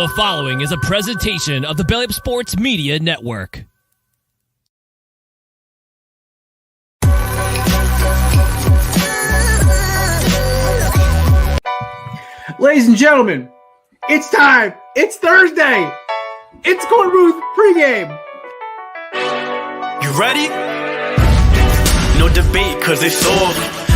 The following is a presentation of the Belly Up Sports Media Network. Ladies and gentlemen, it's time. It's Thursday. It's Corner Booth Pregame. You ready? No debate, cause they sold.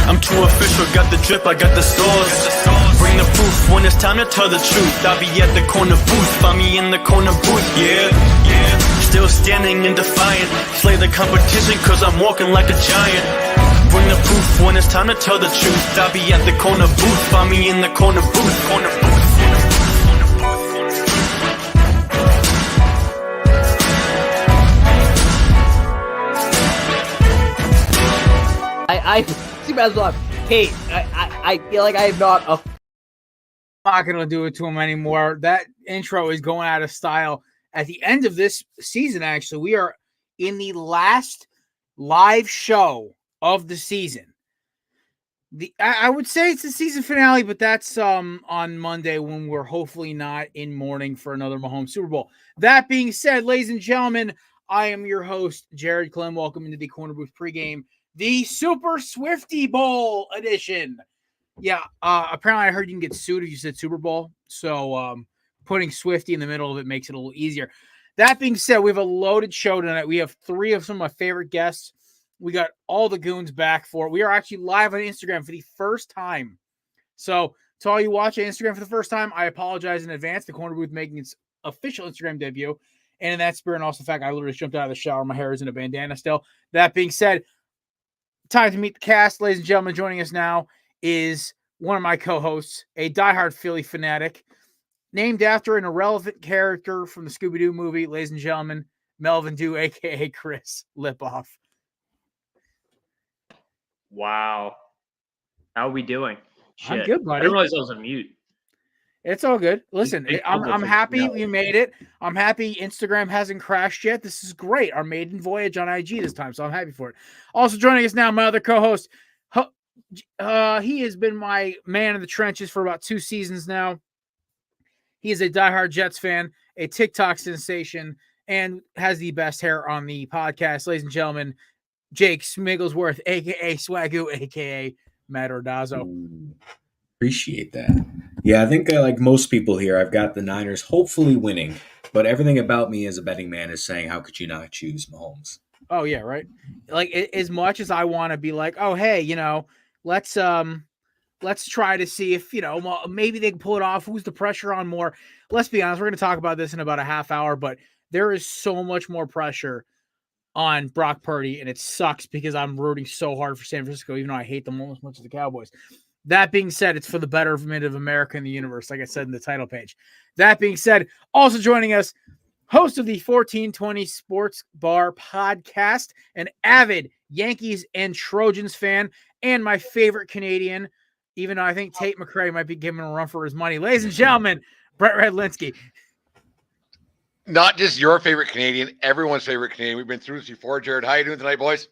I'm too official, got the drip, I got the sauce. Bring the proof when it's time to tell the truth. I'll be at the corner booth, find me in the corner booth, yeah. Still standing and defiant. Slay the competition, cause I'm walking like a giant. Bring the proof when it's time to tell the truth. I'll be at the corner booth, find me in the corner booth, corner booth. I see as well. Kate, I feel like I have not. I'm not going to do it to him anymore. That intro is going out of style. At the end of this season, actually, we are in the last live show of the season. I would say it's the season finale, but that's on Monday when we're hopefully not in mourning for another Mahomes Super Bowl. That being said, ladies and gentlemen, I am your host, Jared Clem. Welcome into the Corner Booth Pregame, the Super Swiftie Bowl edition. Yeah, apparently I heard you can get sued if you said Super Bowl, so putting Swiftie in the middle of it makes it a little easier. That being said, we have a loaded show tonight. We have three of some of my favorite guests. We got all the goons back for it. We are actually live on Instagram for the first time. So to all you watching Instagram for the first time, I apologize in advance. The Corner Booth making its official Instagram debut. And in that spirit, and also the fact I literally jumped out of the shower. My hair is in a bandana still. That being said, time to meet the cast. Ladies and gentlemen, joining us now is one of my co-hosts, a diehard Philly fanatic, named after an irrelevant character from the Scooby-Doo movie. Ladies and gentlemen, Melvin Dew, a.k.a. Chris Lipoff. Wow. How are we doing? Shit. I'm good, buddy. I didn't realize I was on mute. It's all good. Listen, I'm happy we made it. I'm happy Instagram hasn't crashed yet. This is great. Our maiden voyage on IG this time, so I'm happy for it. Also joining us now, my other co-host. He has been my man in the trenches for about 2 seasons now. He is a diehard Jets fan, a TikTok sensation, and has the best hair on the podcast. Ladies and gentlemen, Jake Smigglesworth, a.k.a. Swagoo, a.k.a. Matt Ordazzo. Appreciate that. Yeah, I think like most people here, I've got the Niners hopefully winning, but everything about me as a betting man is saying, how could you not choose Mahomes? Oh, yeah, right? Like, as much as I want to be like, oh, hey, let's try to see if, maybe they can pull it off. Who's the pressure on more? Let's be honest. We're going to talk about this in about a half hour, but there is so much more pressure on Brock Purdy, and it sucks because I'm rooting so hard for San Francisco, even though I hate them almost as much as the Cowboys. That being said, it's for the betterment of America and the universe, like I said in the title page. That being said, also joining us, host of the 1420 Sports Bar podcast, an avid Yankees and Trojans fan, and my favorite Canadian, even though I think Tate McRae might be giving him a run for his money. Ladies and gentlemen, Brett Redlinsky. Not just your favorite Canadian, everyone's favorite Canadian. We've been through this before. Jared, how you doing tonight, boys?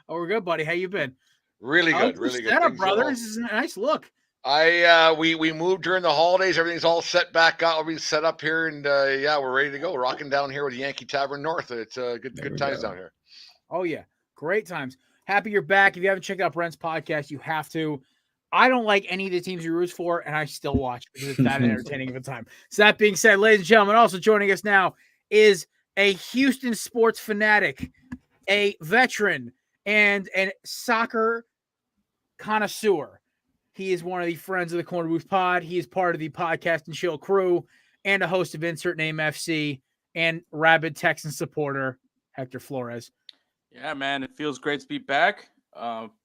Oh, we're good, buddy. How you been? Really good, really good. Setup, brother. This is a nice look. We moved during the holidays. Everything's all set back out. Everything's set up here, and we're ready to go. We're rocking down here with the Yankee Tavern North. It's good times down here. Oh yeah, great times. Happy you're back. If you haven't checked out Brent's podcast, you have to. I don't like any of the teams he roots for, and I still watch because it's that entertaining of a time. So that being said, ladies and gentlemen, also joining us now is a Houston sports fanatic, a veteran, and a soccer connoisseur. He is one of the friends of the Corner Booth Pod. He is part of the podcast and chill crew and a host of Insert Name FC and rabid Texan supporter, Hector Flores. Yeah, man, it feels great to be back.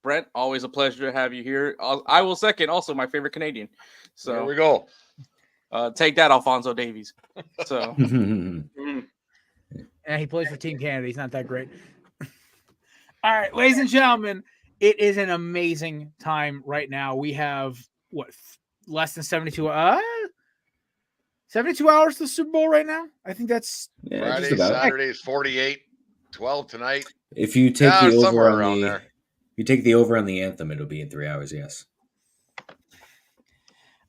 Brent, always a pleasure to have you here. I will second also my favorite Canadian. So there we go. Take that, Alphonso Davies. So and he plays for Team Canada. He's not that great. All right, ladies and gentlemen, it is an amazing time right now. We have less than 72 hours to the Super Bowl right now. I think that's Friday, Saturday is 48, 12 tonight. If you take the over somewhere on around the, there. If you take the over on the anthem, it'll be in 3 hours. Yes.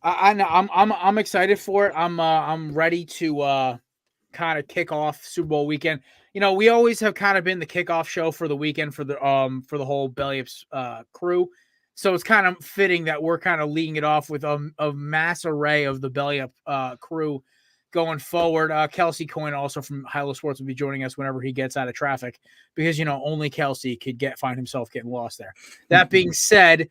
I know I'm excited for it. I'm ready to kind of kick off Super Bowl weekend. You know, we always have kind of been the kickoff show for the weekend for the whole Belly Ups crew. So it's kind of fitting that we're kind of leading it off with a mass array of the Belly Up crew going forward. Kelsey Coyne, also from Hilo Sports, will be joining us whenever he gets out of traffic, because you know only Kelsey could find himself getting lost there. That being said,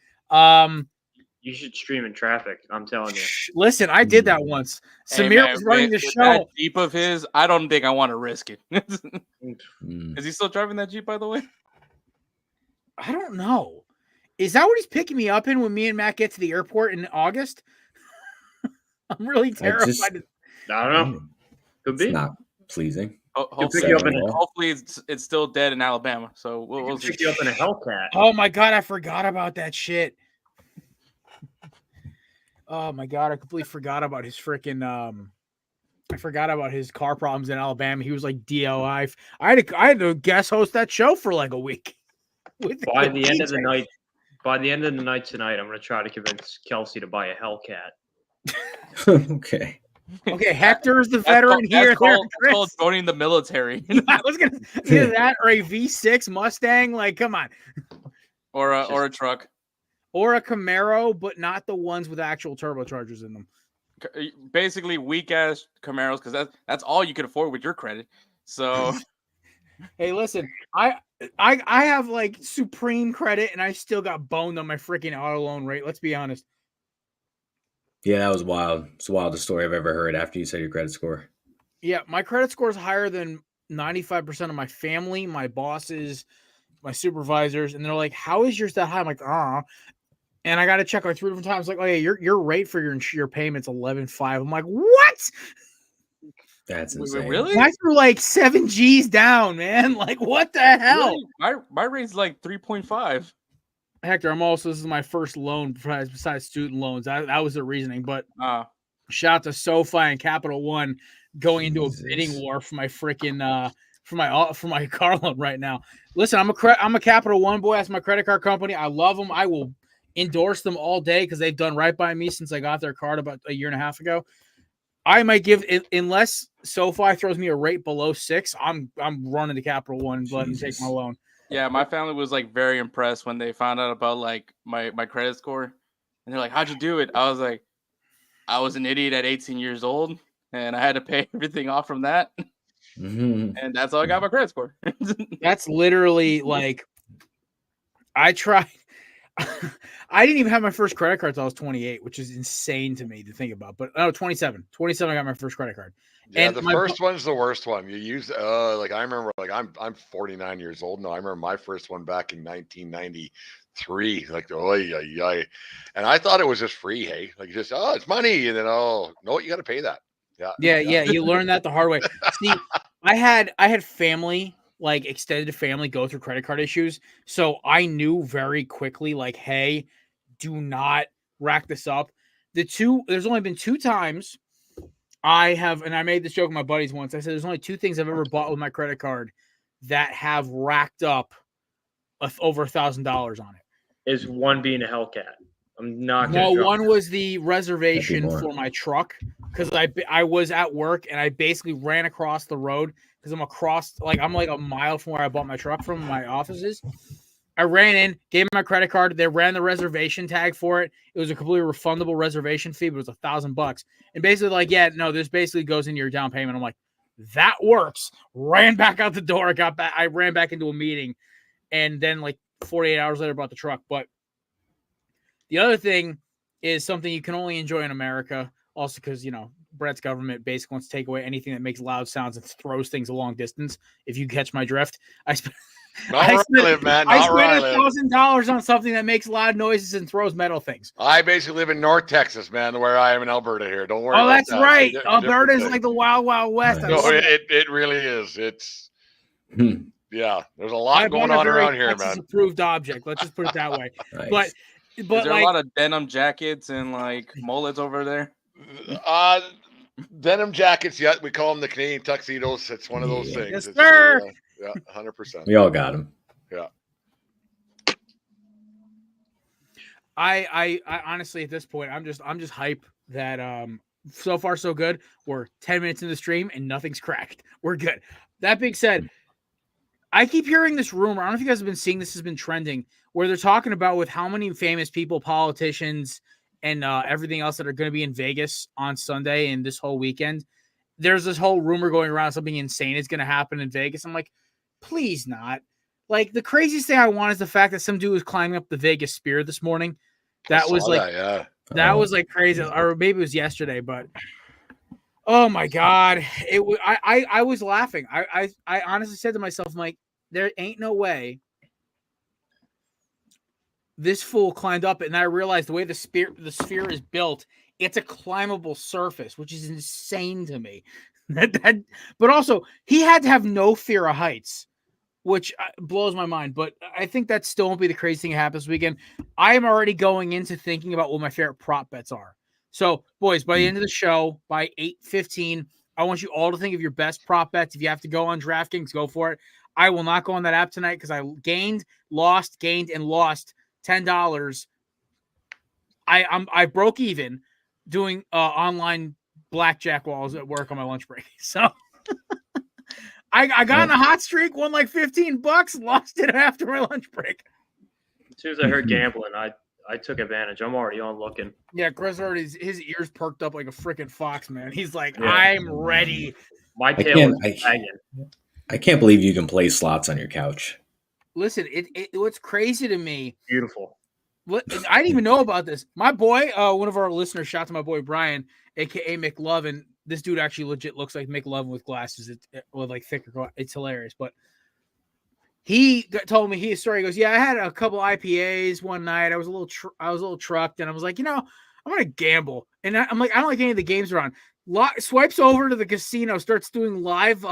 You should stream in traffic. I'm telling you. listen, I did that once. Hey, Samir man, was running the with show. that Jeep of his, I don't think I want to risk it. Mm. Is he still driving that Jeep, by the way? I don't know. Is that what he's picking me up in when me and Matt get to the airport in August? I'm really terrified. I don't know. Could be. It's not pleasing. Hopefully, pick you up in hopefully it's still dead in Alabama. So we'll see. Pick you up in a Hellcat. Oh my god, I forgot about that shit. Oh my god, I completely forgot about his freaking I forgot about his car problems in Alabama. He was like DOI. I had to guest host that show for like a week. By the end of the night tonight, I'm gonna try to convince Kelsey to buy a Hellcat. Okay. Okay, Hector's the veteran here. That's called joining the military. I was gonna either that or a V6 Mustang. Like, come on. or a truck. Or a Camaro, but not the ones with actual turbochargers in them. Basically, weak ass Camaros, because that's all you can afford with your credit. So, hey, listen, I have like supreme credit, and I still got boned on my freaking auto loan rate. Let's be honest. Yeah, that was wild. It's the wildest story I've ever heard after you said your credit score. Yeah, my credit score is higher than 95% of my family, my bosses, my supervisors, and they're like, "How is yours that high?" I'm like, "Ah." And I got to check like 3 different times. Like, oh yeah, your rate for your payment's 11.5. I'm like, what? That's insane. Really? I threw like 7 G's down, man. Like, what the hell? Really? My rate's like 3.5. Hector, this is my first loan besides student loans. That was the reasoning. But shout out to SoFi and Capital One going into a bidding war for my freaking for my car loan right now. Listen, I'm a Capital One boy. That's my credit card company. I love them. I will endorse them all day because they've done right by me since I got their card about a year and a half ago. I might give it, unless SoFi throws me a rate below 6, I'm running to Capital One and letting them take my loan. Yeah, my family was like very impressed when they found out about like my credit score, and they're like, "How'd you do it?" I was like, "I was an idiot at 18 years old, and I had to pay everything off from that, and that's how I got my credit score." That's literally like, I tried. I didn't even have my first credit card until I was 28, which is insane to me to think about. But 27. 27, I got my first credit card. Yeah, and the first one's the worst one. You use like I remember, like I'm 49 years old now. I remember my first one back in 1993. Like and I thought it was just free. Hey, like just it's money, and then no, you got to pay that. Yeah. You learn that the hard way. See, I had family, like extended family, go through credit card issues, so I knew very quickly, like, hey, do not rack this up. There's only been 2 times I have, and I made this joke with my buddies once. I said there's only 2 things I've ever bought with my credit card that have racked up over $1,000 on it. Is one being a Hellcat? I'm not. No, one was the reservation for my truck because I was at work and I basically ran across the road because I'm like a mile from where I bought my truck from, my offices. I ran in, gave them my credit card. They ran the reservation tag for it. It was a completely refundable reservation fee, but it was $1,000. And basically, like, yeah, no, this basically goes into your down payment. I'm like, that works. Ran back out the door. I ran back into a meeting, and then like 48 hours later, bought the truck. But the other thing is something you can only enjoy in America, also because Brett's government basically wants to take away anything that makes loud sounds and throws things a long distance. If you catch my drift, I spent $1,000 on something that makes loud noises and throws metal things. I basically live in North Texas, man, where I am in Alberta here. Don't worry. Oh, that's right. Alberta is like the wild, wild west. No, it really is. It's yeah. There's a lot going on around here, man. Approved object. Let's just put it that way. Nice. But is there a lot of denim jackets and like mullets over there? Denim jackets. Yeah, we call them the Canadian tuxedos. It's one of those things. Yes, sir. Yeah, 100%. We all got them. Yeah. I honestly at this point I'm just hype that so far so good. We're 10 minutes in the stream and nothing's cracked. We're good. That being said, I keep hearing this rumor. I don't know if you guys have been seeing this has been trending where they're talking about with how many famous people, politicians, and everything else that are going to be in Vegas on Sunday and this whole weekend. There's this whole rumor going around something insane is going to happen in Vegas. I'm like, please not. Like the craziest thing I want is the fact that some dude was climbing up the Vegas Spear this morning. That was like, that was like crazy, or maybe it was yesterday, but oh my God, I was laughing. I honestly said to myself, I'm like, there ain't no way this fool climbed up it. And I realized the way the sphere is built, it's a climbable surface, which is insane to me. But also he had to have no fear of heights, which blows my mind. But I think that still won't be the crazy thing that happens this weekend. I am already going into thinking about what my favorite prop bets are. So, boys, by the end of the show, by 8:15, I want you all to think of your best prop bets. If you have to go on DraftKings, go for it. I will not go on that app tonight because I gained, lost $10. I broke even doing online blackjack while I was at work on my lunch break. So I got on a hot streak, won like $15, lost it after my lunch break. As soon as I heard gambling, I took advantage. I'm already on looking. Yeah, Chris already his ears perked up like a freaking fox, man. He's like, yeah. I'm ready. My tail is dragging. I can't believe you can play slots on your couch. Listen, what's crazy to me. Beautiful. What I didn't even know about this. My boy, one of our listeners, shout out to my boy Brian, aka McLovin. This dude actually legit looks like McLovin with glasses. With like thicker. It's hilarious. But he told me his story. He goes, "Yeah, I had a couple IPAs one night. I was a little trucked, and I was like, I'm gonna gamble." And I'm like, I don't like any of the games around. Swipes over to the casino, starts doing live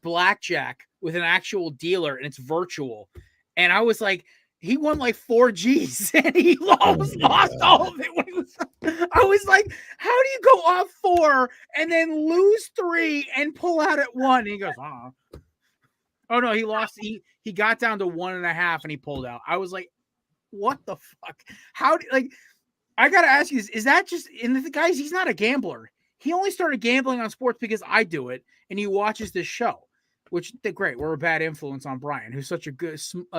blackjack with an actual dealer, and it's virtual. And I was like, he won like 4 G's, and he lost all of it. I was like, how do you go off 4 and then lose 3 and pull out at 1? And he goes, oh no, he lost. He got down to 1.5 and he pulled out. I was like, what the fuck? I gotta ask you, is that just? And the guys, he's not a gambler. He only started gambling on sports because I do it, and he watches this show. Which great. We're a bad influence on Brian, who's such a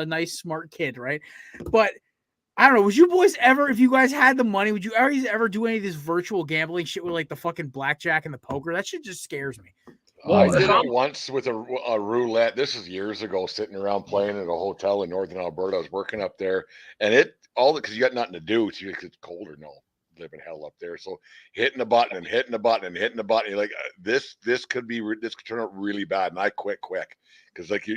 nice, smart kid, right? But I don't know. Would you boys ever, if you guys had the money, would you ever do any of this virtual gambling shit with like the fucking blackjack and the poker? That shit just scares me. I did it once with a roulette. This is years ago, sitting around playing at a hotel in northern Alberta. I was working up there, and because you got nothing to do. It's cold or no. Living hell up there, so hitting the button and hitting the button and hitting the button. You're like, this could turn out really bad, and I quit quick because like you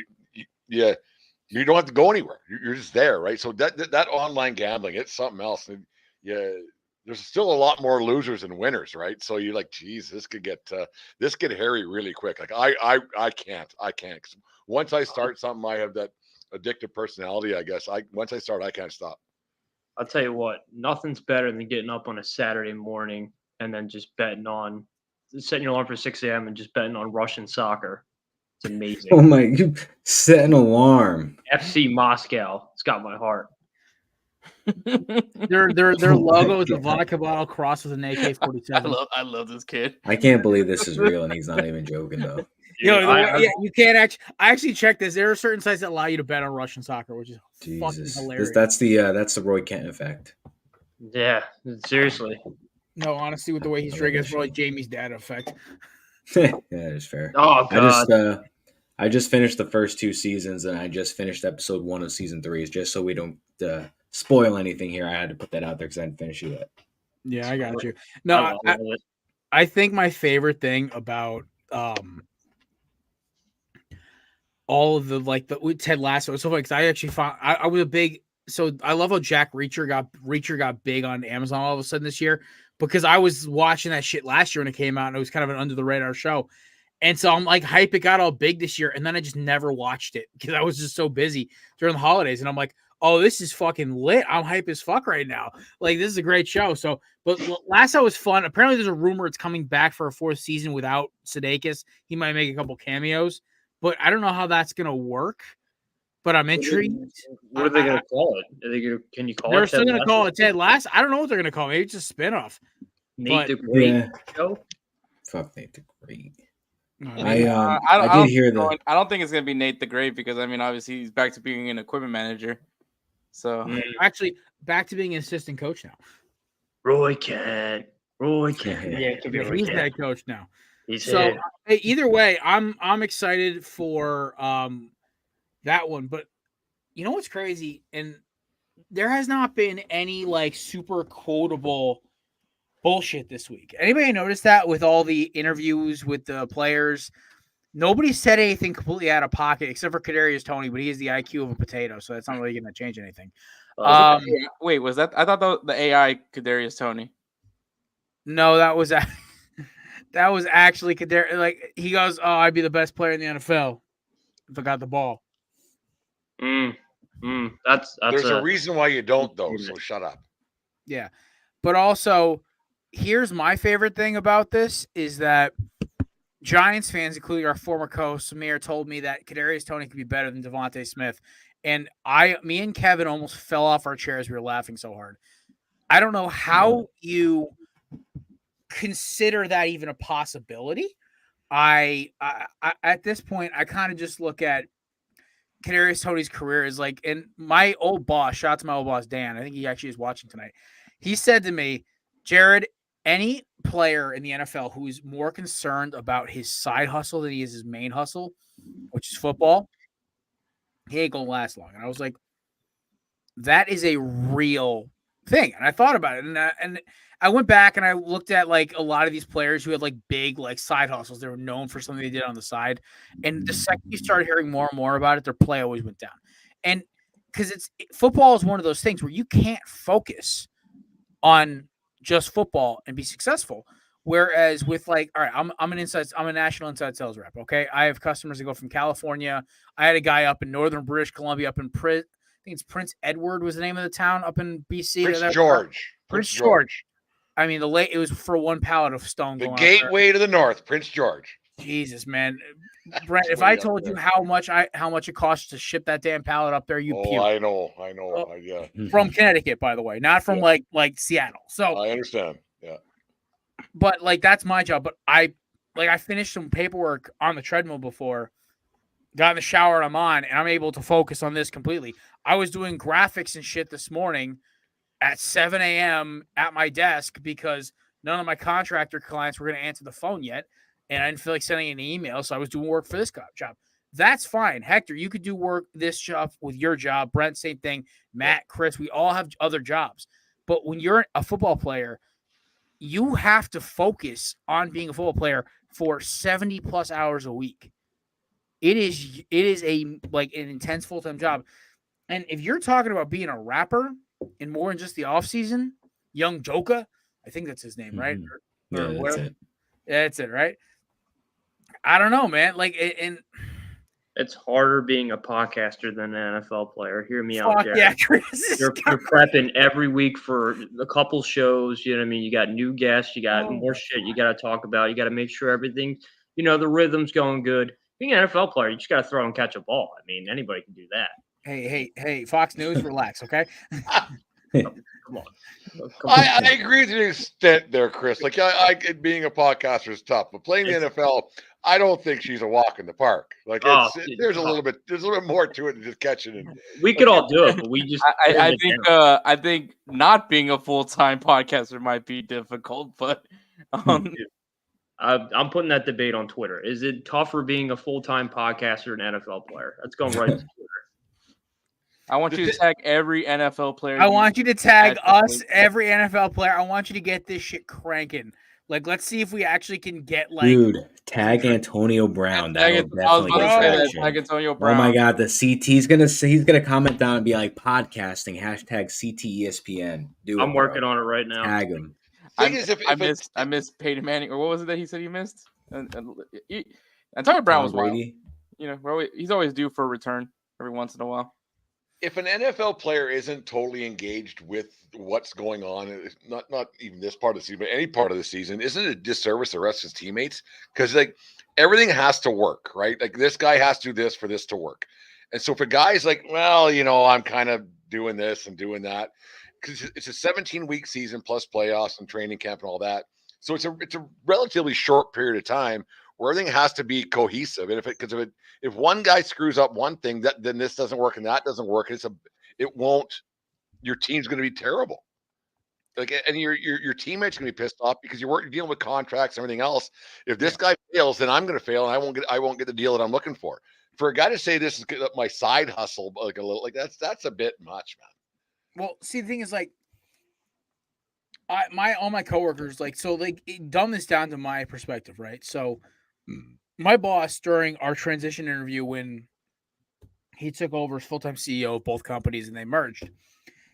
don't have to go anywhere. You're just there, right? So that online gambling, it's something else. And yeah, there's still a lot more losers than winners, right? So you're like, geez, this could get hairy really quick. Like I can't. Cause once I start something, I have that addictive personality. I guess once I start, I can't stop. I'll tell you what, nothing's better than getting up on a Saturday morning and then just setting your alarm for 6 a.m. and just betting on Russian soccer. It's amazing. Oh my, you set an alarm. FC Moscow. It's got my heart. Their logo is a vodka bottle crossed with an AK-47. I love this kid. I can't believe this is real and he's not even joking though. You can't actually. I actually checked this. There are certain sites that allow you to bet on Russian soccer, which is fucking hilarious. That's the Roy Kent effect. Yeah, seriously. No, honestly, with the way he's drinking, it's probably Jamie's dad effect. Yeah, it's fair. Oh God. I just finished the first 2 seasons, and I just finished episode 1 of season 3. Just so we don't spoil anything here, I had to put that out there because I didn't finish it yet. Yeah, I got you. No, I think my favorite thing about all of the Ted Lasso and stuff like, because I actually found I was a big, so I love how Jack Reacher got big on Amazon all of a sudden this year, because I was watching that shit last year when it came out and it was kind of an under the radar show. And so I'm like hype, it got all big this year, and then I just never watched it because I was just so busy during the holidays. And I'm like, oh, this is fucking lit. I'm hype as fuck right now. Like, this is a great show. So, but Lasso was fun. Apparently there's a rumor it's coming back for a 4th season without Sudeikis. He might make a couple cameos. But I don't know how that's going to work. but I'm intrigued. What are they going to call it? Are they gonna, can you call They're it? still going to Ted call Lasso? it Ted Lasso. I don't know what they're going to call it. Maybe it's just a spinoff. Nate but- the Great Yeah. show? Fuck Nate the Great. I I did hear the. I don't think it's gonna be Nate the Great because I mean obviously he's back to being an equipment manager. So Actually, back to being an assistant coach now. Roy Kent. Roy Kent. Yeah. Yeah, it could be Roy He's Kent. head coach now. He's So head. either way, I'm excited for that one. But you know what's crazy? And there has not been any like super quotable bullshit this week. Anybody notice that with all the interviews with the players? Nobody said anything completely out of pocket except for Kadarius Toney, but he has the IQ of a potato, so that's not really going to change anything. wait, was that? I thought the AI Kadarius Toney. No, that was actually Kadarius. Like he goes, "Oh, I'd be the best player in the NFL if I got the ball." That's There's a reason why you don't, though. So shut up. Yeah, but also, here's my favorite thing about this is that Giants fans, including our former coach Samir, told me that Kadarius Toney could be better than Devontae Smith, and me and Kevin almost fell off our chairs. We were laughing so hard. I don't know how you consider that even a possibility. I at this point, I kind of just look at Kadarius Toney's career as like, and my old boss, shout out to my old boss Dan. I think he actually is watching tonight. He said to me, Jared, any player in the NFL who is more concerned about his side hustle than he is his main hustle, which is football, he ain't gonna last long. And I was like, that is a real thing. And I thought about it, and I went back and I looked at like a lot of these players who had like big like side hustles. They were known for something they did on the side. And the second you started hearing more and more about it, their play always went down. And because football is one of those things where you can't focus on just football and be successful. Whereas with like, all right, I'm a national inside sales rep. Okay. I have customers that go from California. I had a guy up in northern British Columbia, up in I think it's Prince Edward was the name of the town up in BC. Prince George. I mean, it was for one pallet of stone. The gateway to the north, Prince George. Jesus, man. Brent, if I told you how much it costs to ship that damn pallet up there, you'd puke. I know. Yeah. From Connecticut, by the way, not from like Seattle. So I understand. Yeah. But like that's my job. But I finished some paperwork on the treadmill before, got in the shower and I'm on, and I'm able to focus on this completely. I was doing graphics and shit this morning at 7 a.m. at my desk because none of my contractor clients were going to answer the phone yet. And I didn't feel like sending an email, so I was doing work for this job. That's fine. Hector, you could do this job with your job. Brent, same thing. Matt, Chris, we all have other jobs. But when you're a football player, you have to focus on being a football player for 70 plus hours a week. It is an intense full-time job. And if you're talking about being a rapper in more than just the offseason, Young Joker, I think that's his name, right? Yeah, that's it. That's it, right? I don't know, man. Like, and it's harder being a podcaster than an NFL player. Hear me out, Jared. Yeah, Chris. You're prepping every week for a couple shows. You know what I mean? You got new guests. You got more shit you got to talk about. You got to make sure everything, the rhythm's going good. Being an NFL player, you just got to throw and catch a ball. I mean, anybody can do that. Hey, Fox News, relax, okay? Come on. I agree to an extent there, Chris. Like, being a podcaster is tough, but playing the NFL, I don't think she's a walk in the park. Like, there's a little bit more to it than just catching it. We could all do it, but we just. I think not being a full-time podcaster might be difficult, but I'm putting that debate on Twitter. Is it tougher being a full-time podcaster and NFL player? That's going right to Twitter. I want you to tag every NFL player. I want you to tag us, every NFL player. I want you to get this shit cranking. Like, let's see if we actually can get Dude, tag Antonio Brown. That'll definitely get tag Antonio Brown. Oh my God, the CT. He's gonna comment down and be like podcasting #CTESPN. I'm working on it right now. Tag him. I missed Peyton Manning, or what was it that he said he missed? Antonio Brown was wild. He's always due for a return every once in a while. If an NFL player isn't totally engaged with what's going on, not even this part of the season, but any part of the season, isn't it a disservice to the rest of his teammates? Because like everything has to work, right? Like this guy has to do this for this to work. And so for guys like, well, you know, I'm kind of doing this and doing that because it's a 17-week season plus playoffs and training camp and all that. So it's a relatively short period of time where everything has to be cohesive. And if one guy screws up one thing, then this doesn't work and that doesn't work. Your team's going to be terrible. Like, and your teammates going to be pissed off because you're dealing with contracts and everything else. If this guy fails, then I'm going to fail and I won't get the deal that I'm looking for. For a guy to say this is my side hustle, like a little, like that's a bit much, man. Well, see, the thing is, like, all my coworkers, like, so like dumb this down to my perspective, right? So, my boss during our transition interview when he took over as full-time CEO of both companies and they merged,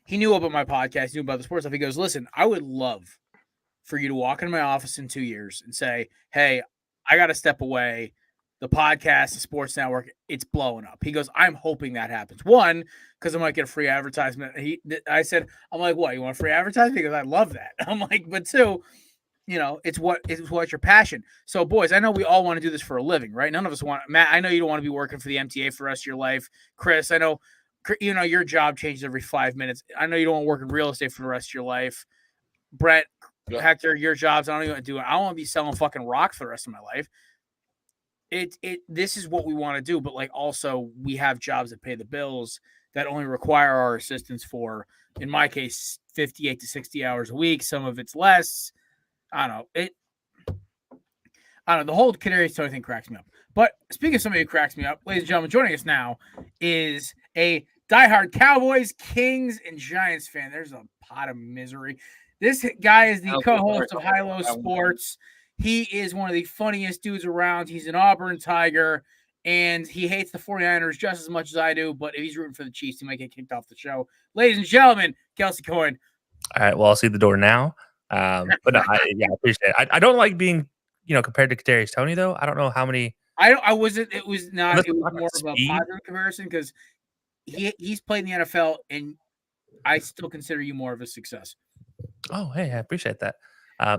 he knew about my podcast, knew about the sports stuff. He goes, "Listen, I would love for you to walk into my office in 2 years and say, hey, I got to step away. The podcast, the sports network, it's blowing up." He goes, "I'm hoping that happens. One, because I might get a free advertisement." I said, "I'm like, what? You want a free advertisement?" Because I love that. I'm like, but two, you know, it's what's your passion. So, boys, I know we all want to do this for a living, right? None of us want. Matt, I know you don't want to be working for the MTA for the rest of your life. Chris, I know, you know, your job changes every 5 minutes. I know you don't want to work in real estate for the rest of your life. Brett, Hector, your jobs, I don't even want to do it. I don't want to be selling fucking rocks for the rest of my life. This is what we want to do, but like also we have jobs that pay the bills that only require our assistance for, in my case, 58 to 60 hours a week. Some of it's less. I don't know. The whole Kadarius Toney thing cracks me up. But speaking of somebody who cracks me up, ladies and gentlemen, joining us now is a diehard Cowboys, Kings, and Giants fan. There's a pot of misery. This guy is the co-host of High Low Sports. He is one of the funniest dudes around. He's an Auburn Tiger, and he hates the 49ers just as much as I do, but if he's rooting for the Chiefs, he might get kicked off the show. Ladies and gentlemen, Kelsey Coyne. All right, well, I'll see the door now. But no, I appreciate it. I don't like being, compared to Kadarius Toney, though. I don't know how many. I wasn't. It was not. It was more of a positive comparison because he's played in the NFL, and I still consider you more of a success. Oh, hey, I appreciate that.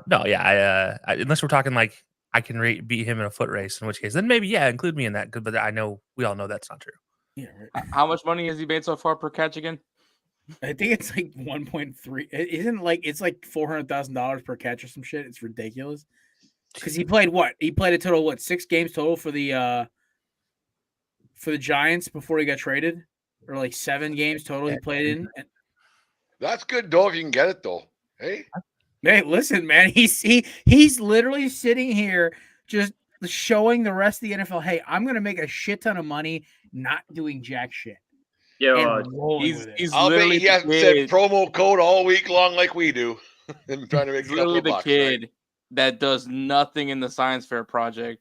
No, yeah, unless we're talking like I can beat him in a foot race, in which case, then maybe, include me in that. But I know we all know that's not true. Yeah. Right. How much money has he made so far per catch again? I think it's like 1.3. Isn't like it's like $400,000 per catch or some shit. It's ridiculous. Because he played what? He played a total 6 games total for the Giants before he got traded, or like 7 games total he played in. That's good though if you can get it though. Hey, listen, man. He's literally sitting here just showing the rest of the NFL, hey, I'm gonna make a shit ton of money not doing jack shit. Yeah, he's I'll bet literally he hasn't said promo code all week long like we do. And trying to make literally the kid that does nothing in the science fair project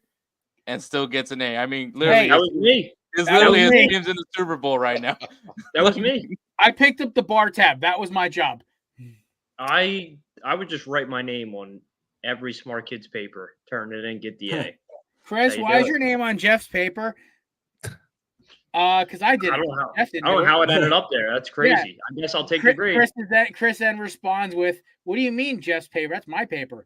and still gets an A. I mean, literally, that was me. It's literally his team's in the Super Bowl right now. That was me. I picked up the bar tab. That was my job. I would just write my name on every smart kid's paper, turn it in, get the A. Chris, why is your name on Jeff's paper? Because I did. I don't know how it ended up there. That's crazy. Yeah. I guess I'll take the grade. Chris then responds with, "What do you mean, Jeff's paper? That's my paper."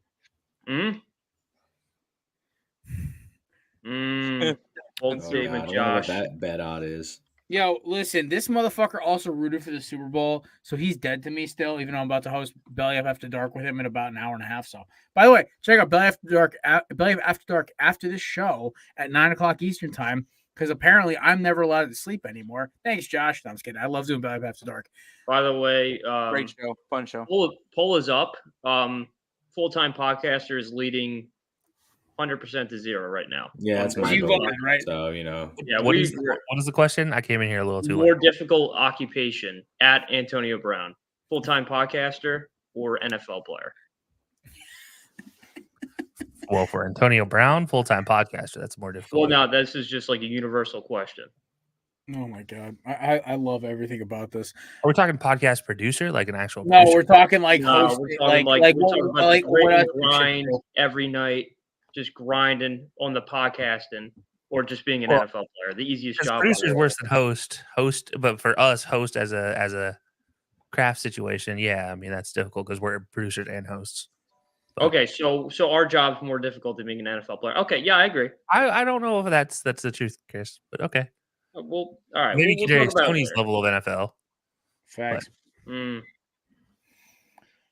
Bold statement, Josh. I don't know what that bet odd is. Yo, listen, this motherfucker also rooted for the Super Bowl, so he's dead to me still, even though I'm about to host Belly Up After Dark with him in about an hour and a half. So, by the way, check out Belly Up After Dark after this show at 9 o'clock Eastern time, because apparently I'm never allowed to sleep anymore. Thanks, Josh. No, I'm just kidding. I love doing Belly Up After Dark. By the way, great show, fun show. Poll is up. Full-time podcaster is leading 100% to 0 right now. Yeah, that's my vote, right? So, Yeah, what is the question? I came in here a little too late. More difficult occupation at Antonio Brown, full-time podcaster or NFL player? Well, for Antonio Brown, full-time podcaster, that's more difficult. Well, now this is just like a universal question. Oh my god, I love everything about this. Are we talking podcast producer, like an actual? No, producer? we're talking like host, we're talking like what grind every night, just grinding on the podcasting, or just being an NFL player. The easiest job. Producer is worse than host. But for us, host as a craft situation, yeah, I mean that's difficult because we're producers and hosts. But, okay, so our job's more difficult than being an NFL player. Okay, yeah, I agree. I don't know if that's the truth, Chris, but okay. Well, all right. Maybe we'll Kadarius talk about it Tony's later. level of NFL. Facts.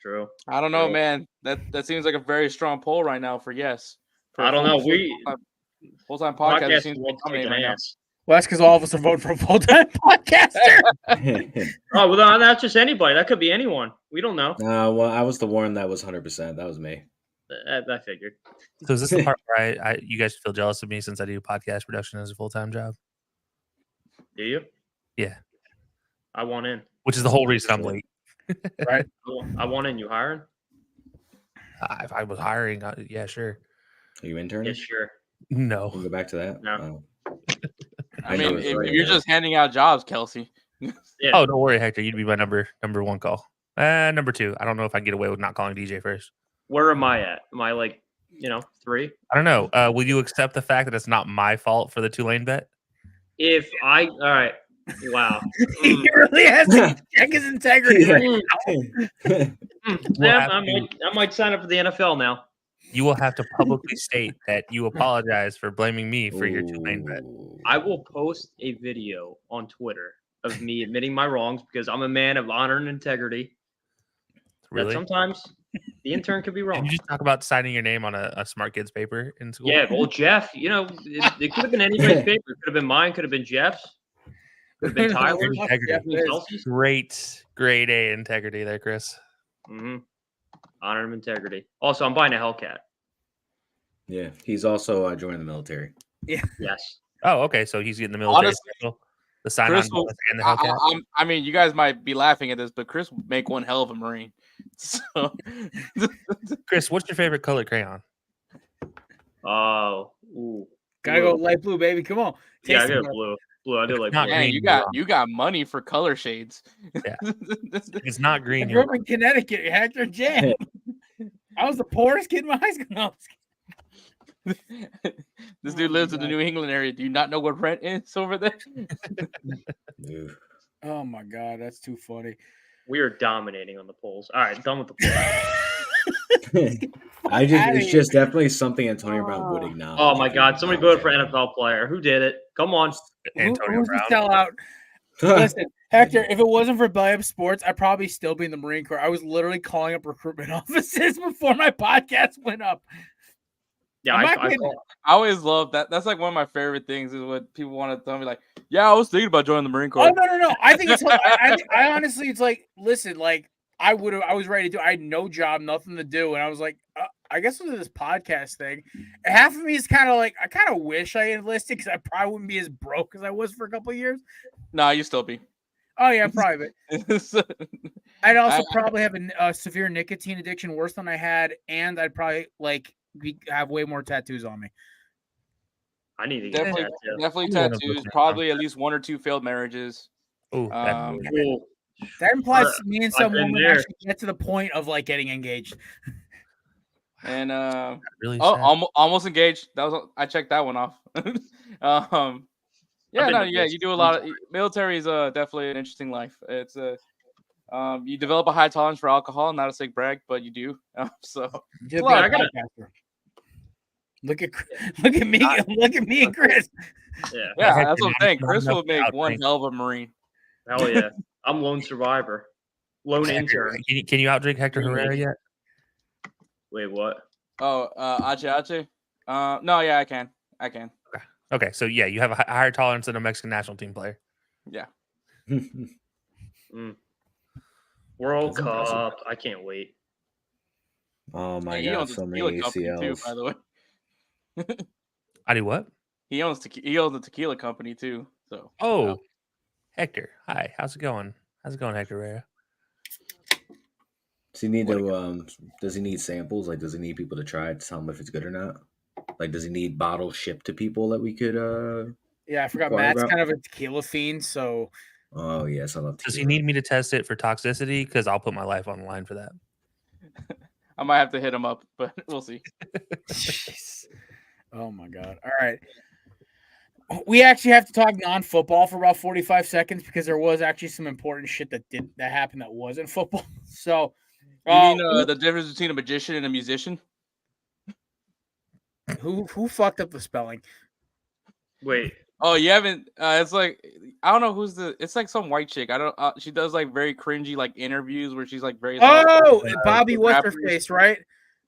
True. I don't know, True. man. That seems like a very strong poll right now for yes. For I don't know. full-time podcast. It Podcast seems wants to take dominating an right now. ass. Well, that's because all of us are voting for a full-time podcaster. Oh, well, no, that's just anybody. That could be anyone. We don't know. Well, I was the one that was 100%. That was me. I figured. So is this the part where I you guys feel jealous of me since I do podcast production as a full-time job? Do you? Yeah. I want in. Which is the whole reason I'm late. Right. I want in. You hiring? If I was hiring, yeah, sure. Are you interning? Yeah, sure. No. We'll go back to that. No. I mean, if you're just handing out jobs, Kelsey. Yeah. Oh, don't worry, Hector. You'd be my number one call. Number 2. I don't know if I can get away with not calling DJ first. Where am I at? Am I like, 3? I don't know. Will you accept the fact that it's not my fault for the Tulane bet? All right. Wow. He really has to check his integrity. Yeah, I might sign up for the NFL now. You will have to publicly state that you apologize for blaming me for your Tulane bet. I will post a video on Twitter of me admitting my wrongs because I'm a man of honor and integrity. Really? That sometimes the intern could be wrong. Did you just talk about signing your name on a Smart Kids paper in school? Yeah, well, Jeff, it could have been anybody's paper. It could have been mine. Could have been Jeff's. Could have been Tyler's. Great grade A integrity there, Chris. Mm-hmm. Honor and integrity. Also, I'm buying a Hellcat. Yeah, he's also joining the military. Yeah. Yes. Oh, okay. So he's getting the military Honestly, special, the sign-on Chris bonus and the Hellcat. I mean, you guys might be laughing at this, but Chris would make one hell of a Marine. So, Chris, what's your favorite color crayon? Oh, ooh. Gotta go light blue, baby. Come on. Yeah, I Taste got it. blue. Blue. I do like not blue. man, green, you got money for color shades. Yeah. It's not I green. grew up in Connecticut. Hector Jam. I was the poorest kid in my high school. No, This dude lives in the New England area. Do you not know what rent is over there? oh my god, that's too funny. We are dominating on the polls. All right, done with the polls. It's just definitely something Antonio Brown would acknowledge. Oh my God! Somebody voted for NFL player. Who did it? Come on. Antonio Who's the Brown. sellout? Listen, Hector, if it wasn't for Belly Up Sports, I'd probably still be in the Marine Corps. I was literally calling up recruitment offices before my podcast went up. Yeah, I always love that. That's like one of my favorite things is when people want to tell me like, yeah, I was thinking about joining the Marine Corps. Oh no. I think it's I honestly, it's like, listen, like I was ready to do. I had no job, nothing to do, and I was like, I guess with this podcast thing, half of me is kind of like, I kind of wish I enlisted because I probably wouldn't be as broke as I was for a couple of years. Nah, you still be. Oh yeah, probably. I'd also probably have a severe nicotine addiction, worse than I had, and I'd probably have way more tattoos on me. I need to get definitely tattoos. Probably at least 1 or 2 failed marriages. Oh, that implies me and some woman actually get to the point of like getting engaged. And really almost engaged. I checked that one off. You do a lot of military is definitely an interesting life. It's you develop a high tolerance for alcohol, not a sick brag, but you do. Look at me and Chris. Yeah, that's what I'm saying. Chris will make one hell of a Marine. Hell yeah, I'm lone survivor, lone intern. Can you outdrink Hector Herrera yet? Wait, what? Oh, Ache. No, yeah, I can. Okay, so yeah, you have a higher tolerance than a Mexican national team player. Yeah. World Cup. I can't wait. Oh my God, so many ACLs. Too, by the way. I do what? He owns a tequila company too. So. Hector, hi. How's it going? Hector Herrera? Does he need to? Does he need samples? Like, does he need people to try it to tell him if it's good or not? Like, does he need bottles shipped to people that we could? Yeah, I forgot. Matt's kind of a tequila fiend, so. Oh yes, I love tequila. Does he need me to test it for toxicity? Because I'll put my life on the line for that. I might have to hit him up, but we'll see. Oh my God! All right, we actually have to talk non-football for about 45 seconds because there was actually some important shit that happened that wasn't football. So, you mean the difference between a magician and a musician? Who fucked up the spelling? Wait, Oh, you haven't? It's like I don't know who's the. It's like some white chick. I don't. She does like very cringy like interviews where she's like very. Oh, Bobby, with what's her rappers. face, right?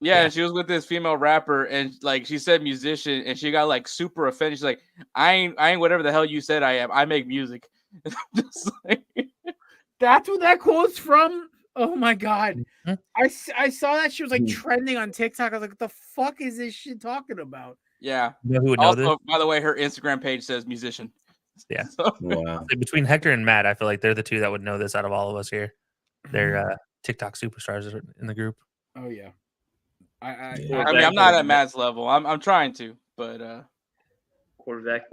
Yeah, and she was with this female rapper, and like she said musician, and she got like super offended. She's like, I ain't whatever the hell you said I am. I make music. Just like, That's what that quote's from. Oh my god, Mhm. I saw that she was like trending on TikTok. I was like, what the fuck is this shit talking about? yeah. You know who would know Also, this? by the way, her Instagram page says musician. Yeah. So, Wow. Between Hector and Matt, I feel like they're the two that would know this out of all of us here. They're TikTok superstars in the group. Oh yeah. I mean, I'm not at Matt's level. I'm trying to, but Corvette.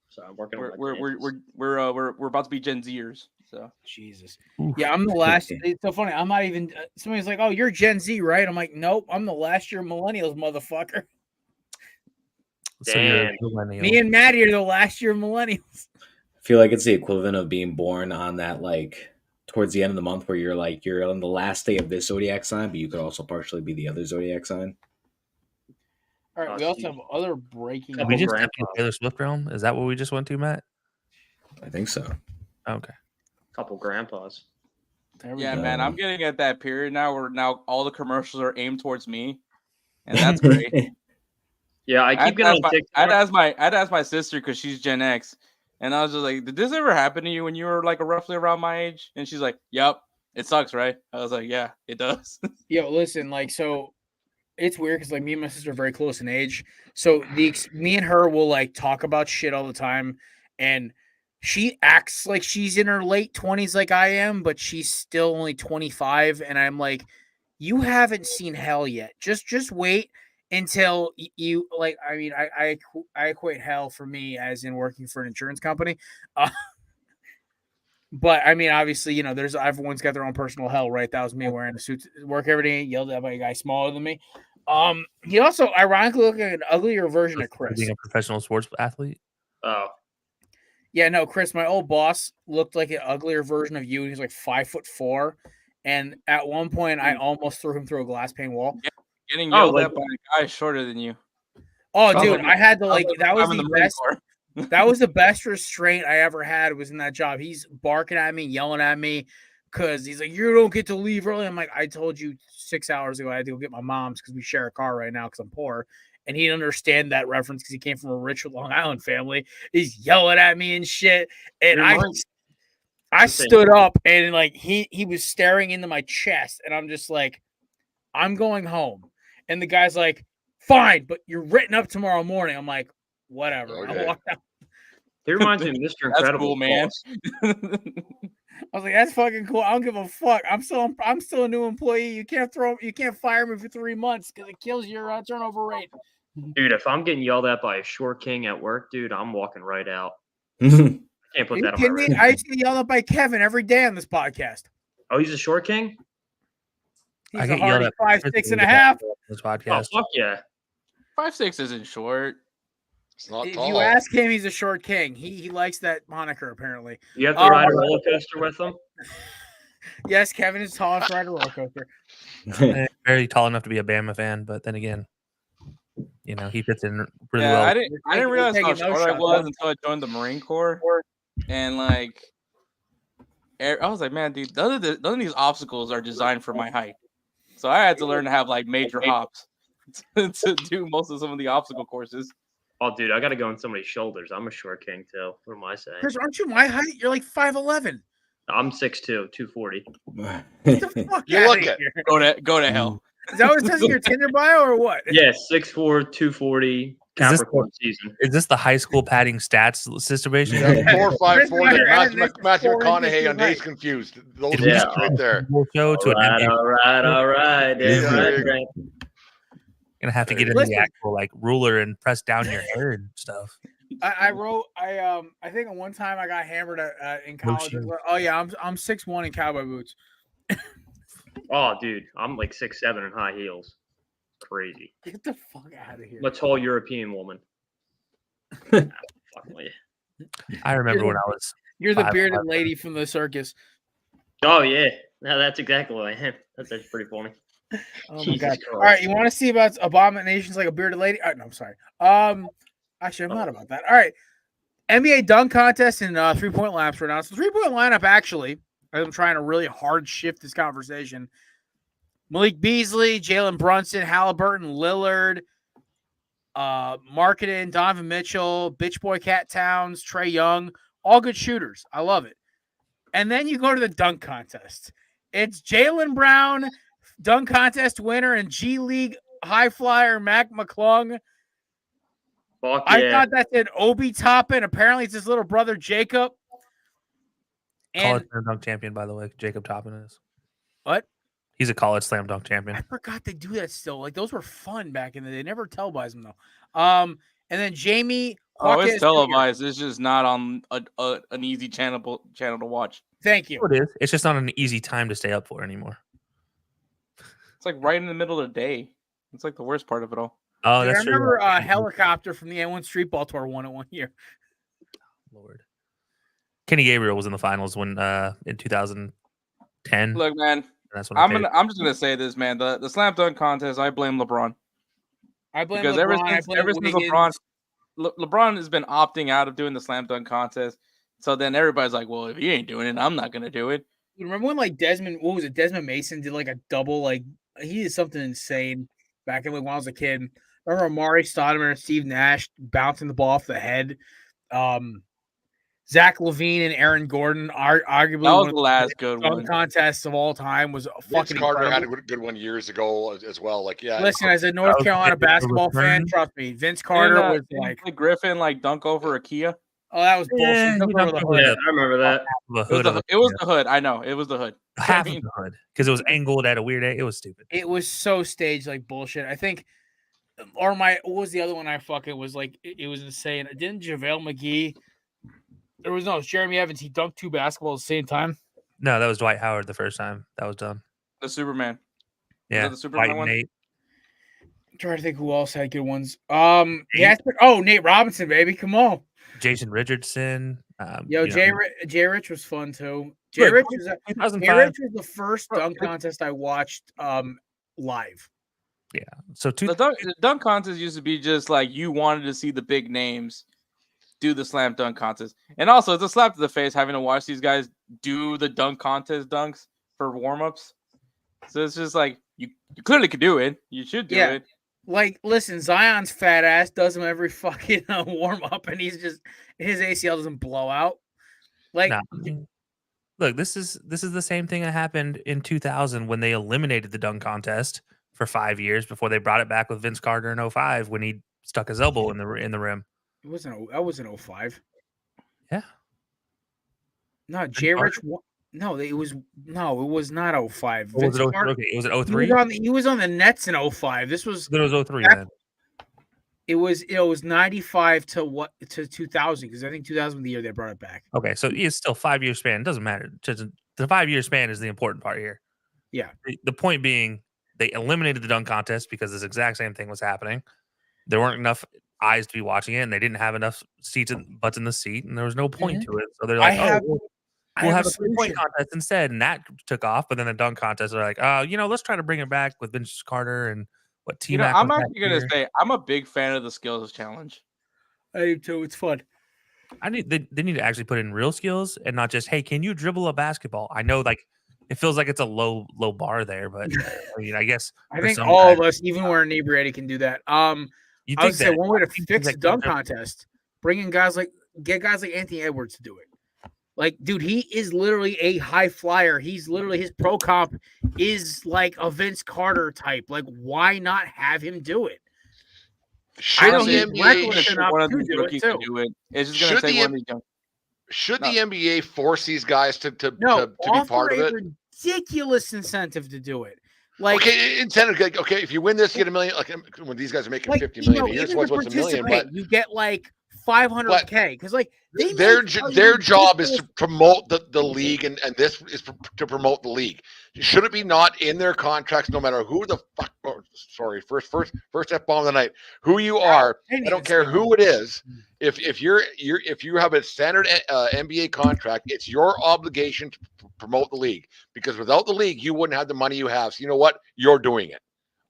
So I'm working on we're about to be Gen Zers. So Jesus. Yeah, I'm the last. It's so funny. I'm not even. Somebody's like, "Oh, you're Gen Z, right?" I'm like, "Nope, I'm the last year millennials, motherfucker." So you're a Damn. millennial. Me and Maddie are the last year millennials. I feel like it's the equivalent of being born on that like towards the end of the month where you're on the last day of this zodiac sign, but you could also partially be the other zodiac sign. All right, we also have other breaking. Did we just Grandpa. step into Taylor Swift realm? Is that what we just went to, Matt? I think so. Okay. Couple grandpas. yeah, go. man, I'm getting at that period now where now all the commercials are aimed towards me, and that's great. Yeah, I keep getting on TikTok. I'd ask my sister because she's Gen X, and I was just like, "Did this ever happen to you when you were like roughly around my age?" And she's like, "Yep, it sucks, right?" I was like, "Yeah, it does." Yo, listen, like, so it's weird because like me and my sister are very close in age. So me and her will like talk about shit all the time, and she acts like she's in her late 20s, like I am, but she's still only 25, and I'm like, you haven't seen hell yet. Just wait until you like. I mean, I equate hell for me as in working for an insurance company. But I mean, obviously, you know, there's everyone's got their own personal hell, right? That was me wearing a suit to work every day, yelled at by a guy smaller than me. He also ironically looked like an uglier version of Chris. Being a professional sports athlete. Oh, Yeah, no, Chris, my old boss looked like an uglier version of you. He was like 5'4", and at one point, I almost threw him through a glass pane wall. Getting yelled at by a guy shorter than you. Oh, Sounds dude, like- I had to like sounds that like was I'm in the the Marine best. Corps. That was the best restraint I ever had was in that job. He's barking at me, yelling at me because he's like, you don't get to leave early. I'm like, I told you 6 hours ago I had to go get my mom's because we share a car right now because I'm poor. And he didn't understand that reference because he came from a rich Long Island family. He's yelling at me and shit. And I stood up and like he was staring into my chest. And I'm just like, I'm going home. And the guy's like, fine, but you're written up tomorrow morning. I'm like, whatever. Okay. I walked out. he reminds me of Mr. That's Incredible. cool, man. I was like, that's fucking cool. I don't give a fuck. I'm still a new employee. You can't fire me for 3 months because it kills your turnover rate. Dude, if I'm getting yelled at by a short king at work, dude, I'm walking right out. I can't Are put you that on my kidding me? resume. I used to get yelled at by Kevin every day on this podcast. Oh, he's a short king? He's I a get yelled hardy at by 5'6" and a half. This Oh, podcast. fuck yeah. 5'6" isn't short. It's not If tall. you ask him, he's a short king. He likes that moniker apparently. You have to ride a roller coaster with him? Yes, Kevin is tall enough to ride a roller coaster. Very tall enough to be a Bama fan, but then again, you know, he fits in really Yeah, well. I didn't realize how taking no short I shots, was huh? until I joined the Marine Corps. And like, I was like, man, dude, none of these obstacles are designed for my height. So I had to learn to have like major hops to do most of some of the obstacle courses. Oh, dude, I got to go on somebody's shoulders. I'm a short king, too. What am I saying? Chris, aren't you my height? You're like 5'11". I'm 6'2", 240. Get the fuck You outta look it. here. Go to hell. Is that what it says in your Tinder bio or what? Yeah, 6'4", 240, this Capricorn season. Is this the high school padding stats situation? Yeah, 4'5", 4. Chris, Matthew Matthew Matthew 4 inches McConaughey to on the Days right. Confused. Those Did are we Yeah. just right there. show to an NBA? All right. Damn Yeah, right, yeah. Grant. Gonna have to get in Listen. the actual like ruler and press down your hair and stuff. I think one time I got hammered in college. shit. Oh yeah, I'm 6'1" in cowboy boots. Oh, dude, I'm like 6'7" in high heels. Crazy. Get the fuck out of here. I'm a tall European woman. Fucking with you. I remember when I was You're the 5'5". bearded lady from the circus. Oh, yeah. No, that's exactly what I am. That's pretty funny. Oh my Jesus god! Christ. All right, you want to see about abominations like a bearded lady? No, I'm sorry. Actually, I'm not about that. All right, NBA dunk contest and 3-point lineups right now. So 3-point lineup, actually, I'm trying to really hard shift this conversation. Malik Beasley, Jalen Brunson, Halliburton, Lillard, Marketing, Donovan Mitchell, Bitch Boy Cat Towns, Trae Young, all good shooters. I love it. And then you go to the dunk contest. It's Jaylen Brown, dunk contest winner, and G League high flyer Mac McClung. Fuck I yeah. thought that said Obi Toppin. Apparently, it's his little brother Jacob. College And slam dunk champion, by the way. Jacob Toppin is. what? He's a college slam dunk champion. I forgot they do that still. Like those were fun back in the day. They never televised them though. And then Jamie. Oh, Jaquez it's televised. It's just not on an easy channel to watch. Thank you. It is. It's just not an easy time to stay up for anymore. It's like right in the middle of the day. It's like the worst part of it all. Oh, Dude, that's I true. remember Helicopter from the N1 Street Ball Tour won it one year. Lord. Kenny Gabriel was in the finals when in 2010. Look, man, That's when I'm just gonna say this, man. The slam dunk contest, I blame LeBron. I blame Because LeBron. ever since LeBron has been opting out of doing the slam dunk contest. So then everybody's like, well, if he ain't doing it, I'm not gonna do it. You remember when like Desmond Mason did like a double, like he did something insane back in like when I was a kid. Remember Amari Stoudemire and Steve Nash bouncing the ball off the head. Zach LaVine and Aaron Gordon are arguably That was one of the last good dunk one. contests of all time. Was Vince fucking Carter incredible. had a good one years ago as well. Like, yeah. Listen, as a North was Carolina Victor basketball fan, Griffin. trust me, Vince Carter was like, Didn't Griffin like dunk over a Kia. oh, that was bullshit. Yeah, Dunk he over dunked the over hood. Yeah, I remember that. The It was, hood of it was the hood. I know. It was the hood. half I mean, of the hood because it was angled at a weird angle. It was stupid. It was so staged like bullshit. I think, or what was the other one I fucking was like, it was insane. Didn't JaVale McGee, it was Jeremy Evans, he dunked 2 basketballs at the same time. No, that was Dwight Howard the first time that was done. the Superman. Yeah, the Superman Dwight one? Nate. I'm trying to think who else had good ones. Nate Robinson, baby. Come on. Jason Richardson. Jay Rich was fun too. Jay Rich was 2005. the first dunk contest I watched live. Yeah. So The dunk contest used to be just like you wanted to see the big names do the slam dunk contest. And also, it's a slap to the face having to watch these guys do the dunk contest dunks for warm-ups. So it's just like, you clearly could do it. You should do it. Like, listen, Zion's fat ass does them every fucking warm-up, and he's just, his ACL doesn't blow out. Like, look, this is the same thing that happened in 2000 when they eliminated the dunk contest for 5 years before they brought it back with Vince Carter in 05 when he stuck his elbow in the rim. that wasn't 05. Yeah. No, Jay Rich. No, it was not 05. Or was it 03? Okay, it was 03. He was on the Nets in 05. This was. Then it was 03 then. It was 95 to 2000 because I think 2000 was the year they brought it back. Okay, so it's still 5 year span. It doesn't matter. The 5 year span is the important part here. Yeah. The point being, they eliminated the dunk contest because this exact same thing was happening. There weren't enough eyes to be watching it, and they didn't have enough butts in the seat, and there was no point to it. So they're like, we'll have a 3-point contest instead, and that took off. But then the dunk contest, they're like, let's try to bring it back with Vince Carter and what team. I'm actually gonna say I'm a big fan of the skills challenge. I do too. It's fun. They need to actually put in real skills and not just, hey, can you dribble a basketball? I know, like, it feels like it's a low bar there, but I mean, I guess I think all of us, even when we're inebriated, can do that. I would say one way to fix the dunk contest, get guys like Anthony Edwards to do it. Like, dude, he is literally a high flyer. He's literally, his pro comp is like a Vince Carter type. Like, why not have him do it? Should the NBA force these guys to be part of it? Ridiculous incentive to do it. Like, okay, incentive. Okay, if you win this, you get $1 million. Like when these guys are making $50 million a year, so what's $1 million? But you get like $500K because like their job is to promote the league, and this is to promote the league. Should it be not in their contracts, no matter who the fuck? Oh, sorry, first F-bomb of the night. Who you are, I don't care who it is. If you have a standard NBA contract, it's your obligation to promote the league, because without the league, you wouldn't have the money you have. So you know what? You're doing it.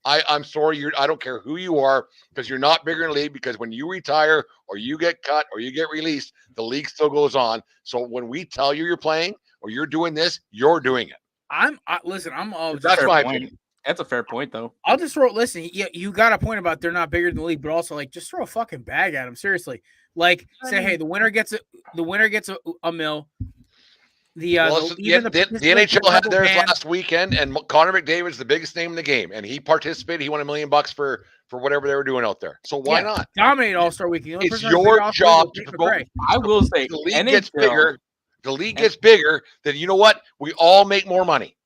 I'm sorry, I don't care who you are, because you're not bigger in the league, because when you retire or you get cut or you get released, the league still goes on. So when we tell you you're playing or you're doing this, you're doing it. Listen, I'm all That's my opinion. That's a fair point, though. I'll just throw. Listen, you got a point about they're not bigger than the league, but also like just throw a fucking bag at them. Seriously, like say, hey, the winner gets a mil. The NHL had theirs last weekend, and Connor McDavid's the biggest name in the game, and he participated. He won $1 million for whatever they were doing out there. So why not dominate All-Star Weekend? It's your job to promote. I will say, the league gets bigger. The league gets bigger. Then you know what? We all make more money.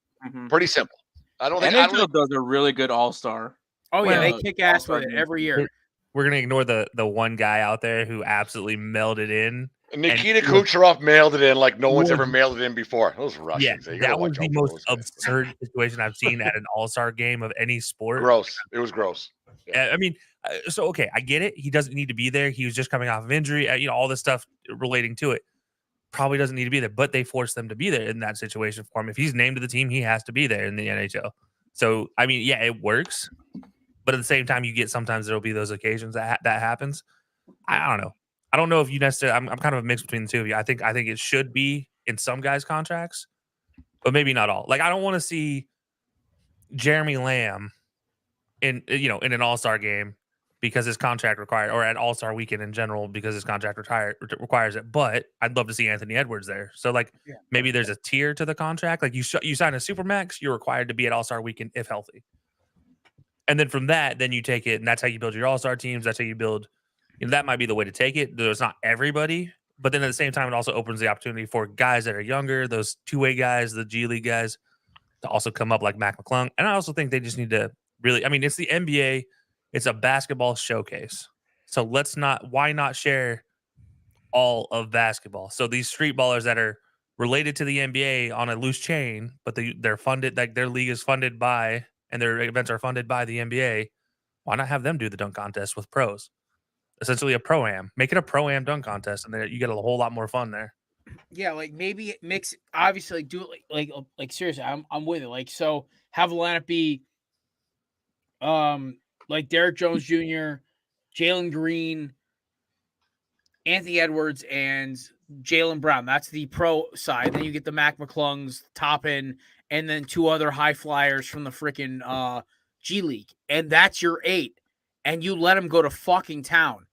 Pretty simple. I don't think NHL does a really good All-Star. Oh yeah, they kick ass with it every year. We're gonna ignore the one guy out there who absolutely melded in. Nikita Kucherov mailed it in like no one's ever mailed it in before. Those Russians. Yeah, that was the most absurd situation I've seen at an All-Star game of any sport. Gross. It was gross. Yeah. I mean, so okay, I get it. He doesn't need to be there. He was just coming off of injury. All this stuff relating to it. Probably doesn't need to be there, but they forced them to be there in that situation for him. If he's named to the team, he has to be there in the NHL. So I mean, yeah, it works. But at the same time, you get sometimes there'll be those occasions that happens. I don't know. I don't know if you necessarily. I'm kind of a mix between the two of you. I think it should be in some guys' contracts, but maybe not all. Like I don't want to see Jeremy Lamb in an All-Star game because his contract required, or at All-Star weekend in general because his contract requires it. But I'd love to see Anthony Edwards there. So like maybe there's a tier to the contract. Like you sign a Supermax, you're required to be at All-Star weekend if healthy. And then from that, then you take it, and that's how you build your All-Star teams. That's how you build. That might be the way to take it. There's not everybody, but then at the same time, it also opens the opportunity for guys that are younger, those two-way guys, the G League guys, to also come up like Mac McClung. And I also think they just need to really. I mean, it's the NBA. It's a basketball showcase. So why not share all of basketball? So these street ballers that are related to the NBA on a loose chain, but they're funded, like their league is funded by, and their events are funded by the NBA. Why not have them do the dunk contest with pros? Essentially a pro-am. Make it a pro-am dunk contest, and then you get a whole lot more fun there. Yeah, like maybe mix. Obviously, like do it like seriously. I'm with it. Like so, have the lineup be, like Derek Jones Jr., Jalen Green, Anthony Edwards, and Jaylen Brown. That's the pro side. Then you get the Mac McClungs, Toppin, and then two other high flyers from the freaking G League, and that's your 8. And you let them go to fucking town.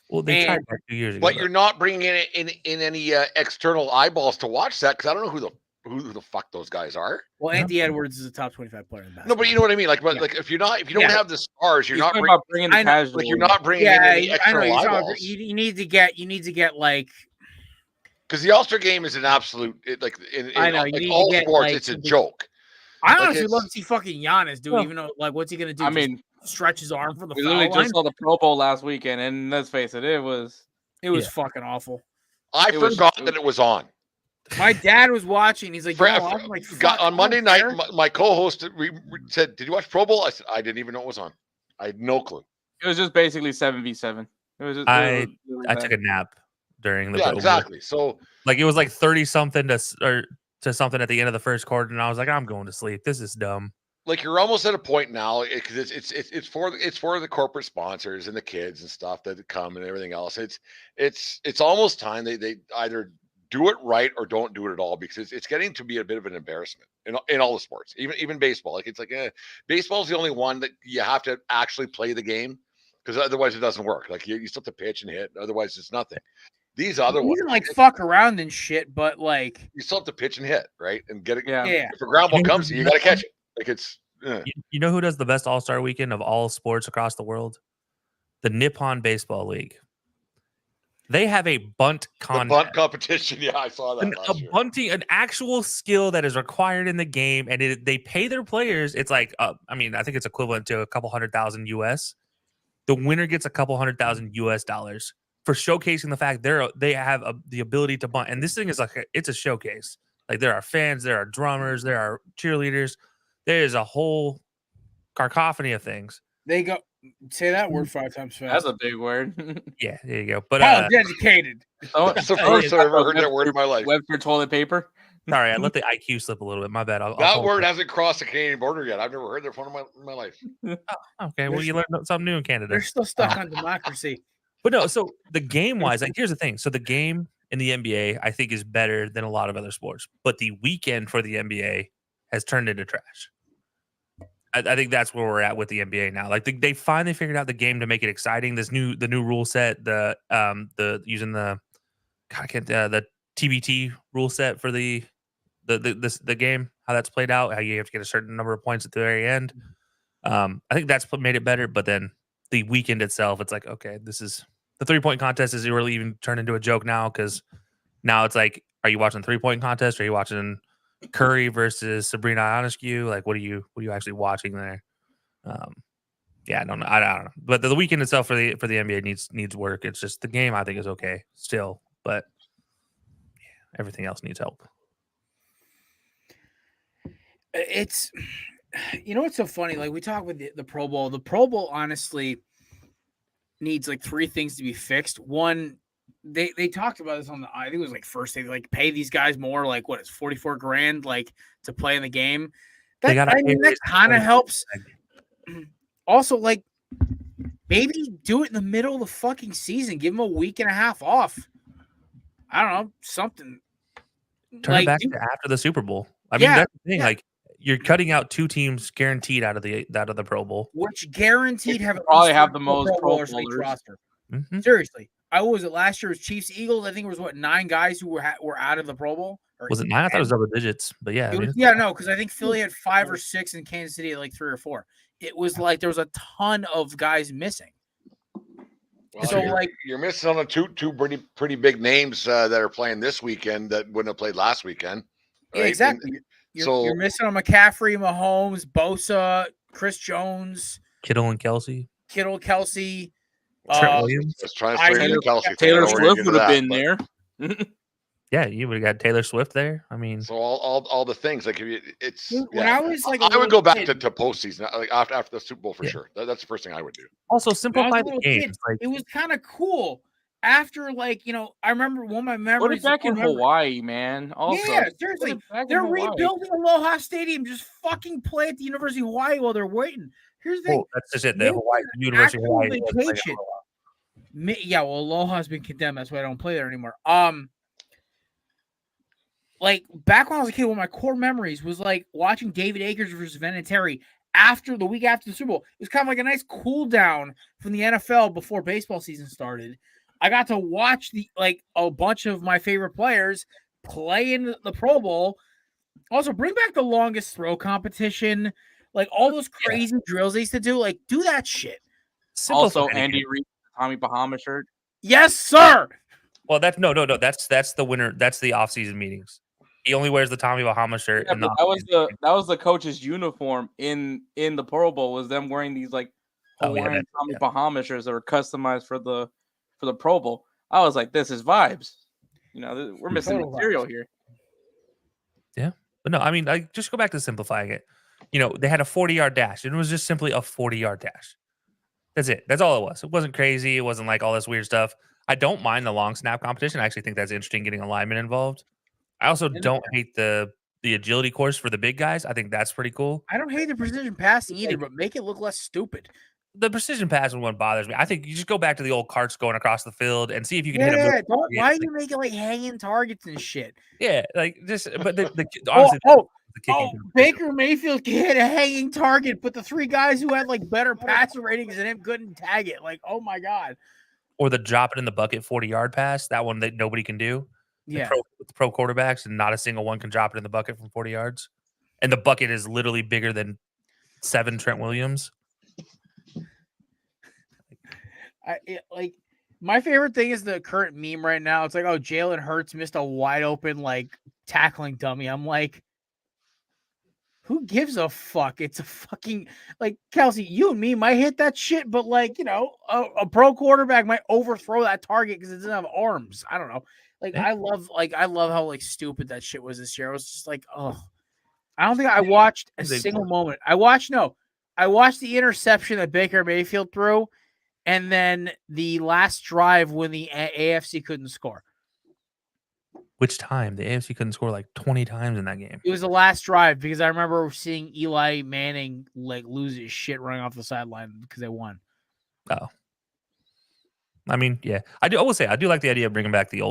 Well, they tried that 2 years ago. But you're not bringing in any external eyeballs to watch that, because I don't know who the fuck those guys are. Well, Anthony Edwards is a top 25 player in basketball. No, but you know what I mean. Like, like if you don't have the stars, you're not bringing the casual. Like you're not bringing in any external eyeballs. You need to get like, because the All-Star game is an absolute all sports. It's a joke. I honestly love to see fucking Giannis do it, even though like what's he gonna do? I mean, stretch his arm for the foul line? Just saw the Pro Bowl last weekend, and let's face it, it was fucking awful. I forgot that it was on. My dad was watching. He's like, on Monday night, my co-host said, "Did you watch Pro Bowl?" I said, "I didn't even know it was on. I had no clue." It was just basically 7v7. It was just I took a nap during the Pro Bowl. Exactly. So like it was like 30 something to something at the end of the first quarter, and I was like, I'm going to sleep. This is dumb. Like you're almost at a point now because it's for the corporate sponsors and the kids and stuff that come and everything else. It's almost time they either do it right or don't do it at all, because it's getting to be a bit of an embarrassment in all the sports, even baseball. Like it's like baseball is the only one that you have to actually play the game, because otherwise it doesn't work. Like you still have to pitch and hit, otherwise it's nothing. These other ones, you can like fuck around and shit, but like you still have to pitch and hit, right? And get it. Yeah. If a ground ball comes, you got to catch it. Like it's. You know who does the best All-Star weekend of all sports across the world? The Nippon Baseball League. They have a bunt contest. The bunt competition. Yeah, I saw that. Bunting, an actual skill that is required in the game, and they pay their players. It's like, I think it's equivalent to a couple $100,000 US. The winner gets a couple $100,000 US dollars for showcasing the fact they have the ability to bunt. And this thing is it's a showcase. Like there are fans, there are drummers, there are cheerleaders. There is a whole cacophony of things. They go say that word 5 times fast. That's a big word. Yeah, there you go. But educated. That's the first time I've ever heard that word in my life. Webster toilet paper. Sorry, I let the IQ slip a little bit. My bad. That word hasn't crossed the Canadian border yet. I've never heard that one in my life. Okay, well, you learned something new in Canada. They're still stuck on democracy. But no, so the game-wise, like, here's the thing. So the game in the NBA, I think, is better than a lot of other sports. But the weekend for the NBA has turned into trash. I think that's where we're at with the NBA now. Like, they finally figured out the game to make it exciting. The new rule set, the TBT rule set for the game, how that's played out, how you have to get a certain number of points at the very end. I think that's what made it better. But then the weekend itself, it's like, okay, this is the 3-point contest is really even turned into a joke now, because now it's like, are you watching 3-point contest? Or are you watching Curry versus Sabrina Ionescu? Like, what are you actually watching there? Yeah, I don't know. I don't know. But the weekend itself for the NBA needs work. It's just the game, I think, is okay still, but yeah, everything else needs help. It's, what's so funny? Like, we talk with the Pro Bowl. The Pro Bowl honestly needs like 3 things to be fixed. One, they talked about this on the, I think it was like first day, like pay these guys more, like what is $44,000 like to play in the game. That kind of helps. Also, like, maybe do it in the middle of the fucking season. Give them a week and a half off. I don't know, something. Turn it back to after the Super Bowl. I mean, that's the thing. Like, you're cutting out 2 teams guaranteed out of the Pro Bowl, which guaranteed probably have the most Pro Bowlers roster. Mm-hmm. Seriously, what was it last year? It was Chiefs Eagles. I think it was 9 guys who were out of the Pro Bowl. Was it 9? I thought it was double digits, but yeah. Because I think Philly had 5 or 6 and Kansas City had like 3 or 4. It was like there was a ton of guys missing. Well, so you're missing on the two pretty big names that are playing this weekend that wouldn't have played last weekend. Right? Yeah, exactly. You're missing on McCaffrey, Mahomes, Bosa, Chris Jones, Kittle, Kelsey. Trent Williams. Let's translate to Kelsey. Taylor Swift would have been there. Yeah, you would have got Taylor Swift there. I mean, so all the things, like, it's when I was like, I would go back to postseason, like after the Super Bowl for sure. That's the first thing I would do. Also, simplify the game. It was kind of cool. After, like, I remember one of my memories. Put it back in Hawaii, man. Also, yeah, seriously, they're rebuilding Aloha Stadium. Just fucking play at the University of Hawaii while they're waiting. Here's the thing. That's just it. The University of Hawaii. Vacation. Yeah, well, Aloha's been condemned. That's why I don't play there anymore. Like, back when I was a kid, one of my core memories was like watching David Akers versus Vinatieri after the week after the Super Bowl. It was kind of like a nice cool down from the NFL before baseball season started. I got to watch a bunch of my favorite players play in the Pro Bowl. Also, bring back the longest throw competition, like all those crazy drills they used to do. Like, do that shit. Also, Andy Reid, Tommy Bahama shirt. Yes, sir. Well, that's no. That's the winter. That's the off-season meetings. He only wears the Tommy Bahama shirt. Yeah, that was the coach's uniform in the Pro Bowl. Was them wearing these like Hawaiian Tommy Bahama shirts that were customized for the Pro Bowl. I was like, this is vibes. We're missing material here. Yeah, but no, I mean, I just go back to simplifying it. They had a 40-yard dash, and it was just simply a 40-yard dash. That's it. That's all it was. It wasn't crazy. It wasn't like all this weird stuff. I don't mind the long snap competition. I actually think that's interesting, getting a lineman involved. I also don't hate the agility course for the big guys. I think that's pretty cool. I don't hate the precision passing either, but make it look less stupid. The precision passing one bothers me. I think you just go back to the old carts going across the field and see if you can hit them. Why are you making like hanging targets and shit? Yeah, like just. But honestly, the kicking. Baker Mayfield can hit a hanging target, but the 3 guys who had like better passer ratings than him couldn't tag it. Like, oh my god. Or the drop it in the bucket 40-yard pass, that one that nobody can do. Yeah, the pro quarterbacks, and not a single one can drop it in the bucket from 40 yards. And the bucket is literally bigger than 7 Trent Williams. My favorite thing is the current meme right now. It's like, oh, Jalen Hurts missed a wide open like tackling dummy. I'm like, who gives a fuck? It's a fucking like Kelsey. You and me might hit that shit, but like a pro quarterback might overthrow that target because it doesn't have arms. I don't know. I love how like stupid that shit was this year. I was just like, oh, I don't think I watched a single moment. I watched the interception that Baker Mayfield threw, and then the last drive when the AFC couldn't score. Which time? The AFC couldn't score like 20 times in that game. It was the last drive because I remember seeing Eli Manning like lose his shit running off the sideline because they won. Oh. I mean, yeah. I will say I do like the idea of bringing back the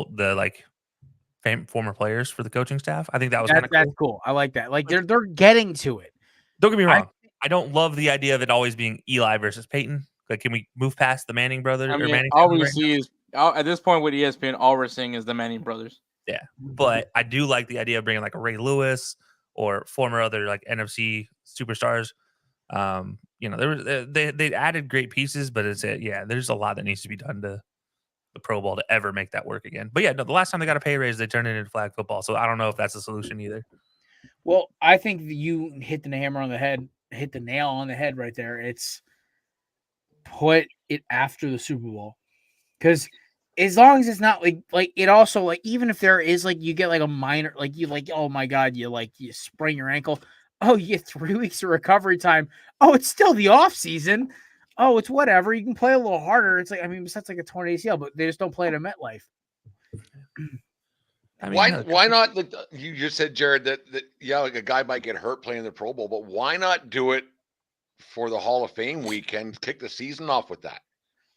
former players for the coaching staff. I think that was kind of cool. That's cool. I like that. Like they're getting to it. Don't get me wrong. I don't love the idea of it always being Eli versus Peyton. Like, can we move past the Manning brothers? I mean, Manning all we see is at this point with ESPN, all we're seeing is the Manning brothers. Yeah, but I do like the idea of bringing like a Ray Lewis or former other like NFC superstars. They added great pieces, but there's a lot that needs to be done to the Pro Bowl to ever make that work again. But yeah, no, the last time they got a pay raise, they turned it into flag football. So I don't know if that's a solution either. Well, I think you hit the nail on the head right there. It's put it after the Super Bowl, because as long as it's not like it also like even if there is like you get like a minor like you like oh my god you sprain your ankle, oh you get 3 weeks of recovery time, oh it's still the off season, oh it's whatever, you can play a little harder. It's like I mean besides like a torn ACL, but they just don't play it at MetLife. I mean, why not? You just said, Jared, that like a guy might get hurt playing the Pro Bowl, but why not do it for the Hall of Fame weekend? Kick the season off with that.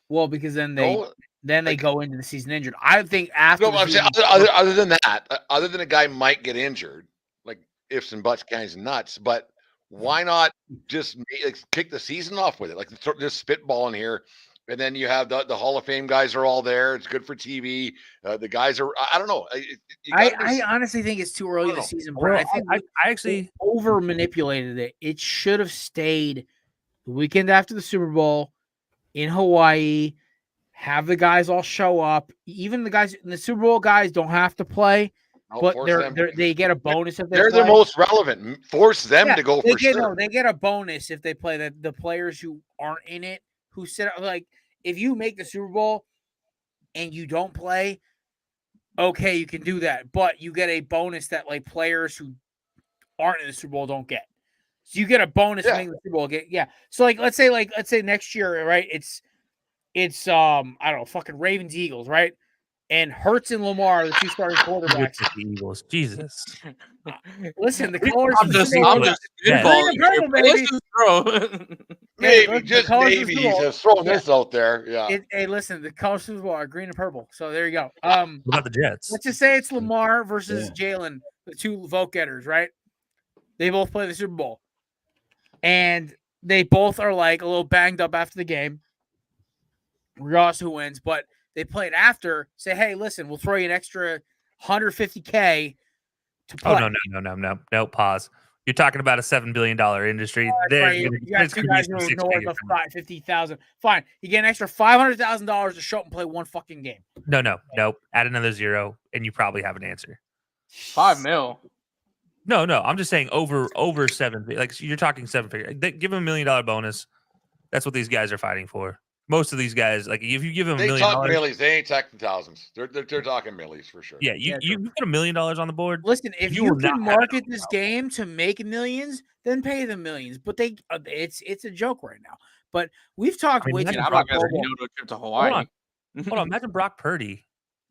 Well, because then they go into the season injured. I think after. No, I'm saying other than that, other than a guy might get injured, like ifs and buts, kinds and nuts. But why not just kick the season off with it? Like just spitballing here. And then you have the Hall of Fame guys are all there. It's good for TV. The guys are, I don't know. I honestly think it's too early in the season, Brett. Well, I think I actually over manipulated it. It should have stayed the weekend after the Super Bowl in Hawaii. Have the guys all show up. Even the guys in the Super Bowl guys don't have to play, but they get a bonus if they're the most relevant. Force them to go for sure. They get a bonus if they play. The players who aren't in it, who sit like if you make the Super Bowl and you don't play, okay, you can do that, but you get a bonus that like players who aren't in the Super Bowl don't get. So you get a bonus for making the Super Bowl. So let's say next year, right? It's I don't know, fucking Ravens Eagles, right? And Hurts and Lamar are the two starting quarterbacks. The Eagles, Jesus. Listen, the colors. I'm just spitballing. Maybe just maybe he's just throwing this out there. Yeah. Hey, listen, the colors of the ball are green and purple. So there you go. What about the Jets? Let's just say it's Lamar versus Jalen, the two vote getters, right? They both play the Super Bowl, and they both are like a little banged up after the game. Regardless who wins, but they played after. Say, hey, listen, we'll throw you an extra $150K to play. Oh no! Pause. You're talking about a $7 billion industry. Right. You got two guys who know worth of $50,000. Fine, you get an extra $500,000 to show up and play one fucking game. No. Add another zero, and you probably have an answer. $5 million. No. I'm just saying over 7. Like you're talking 7 figures. Give them $1 million bonus. That's what these guys are fighting for. Most of these guys, like if you give them $1 million, talk millies. They ain't talking thousands. They're talking millies for sure. Yeah, you put $1 million on the board. Listen, if you can market this game to make millions, then pay them millions. But it's a joke right now. But we've talked way too much. I'm not going to go to a trip to Hawaii. Hold on, imagine Brock Purdy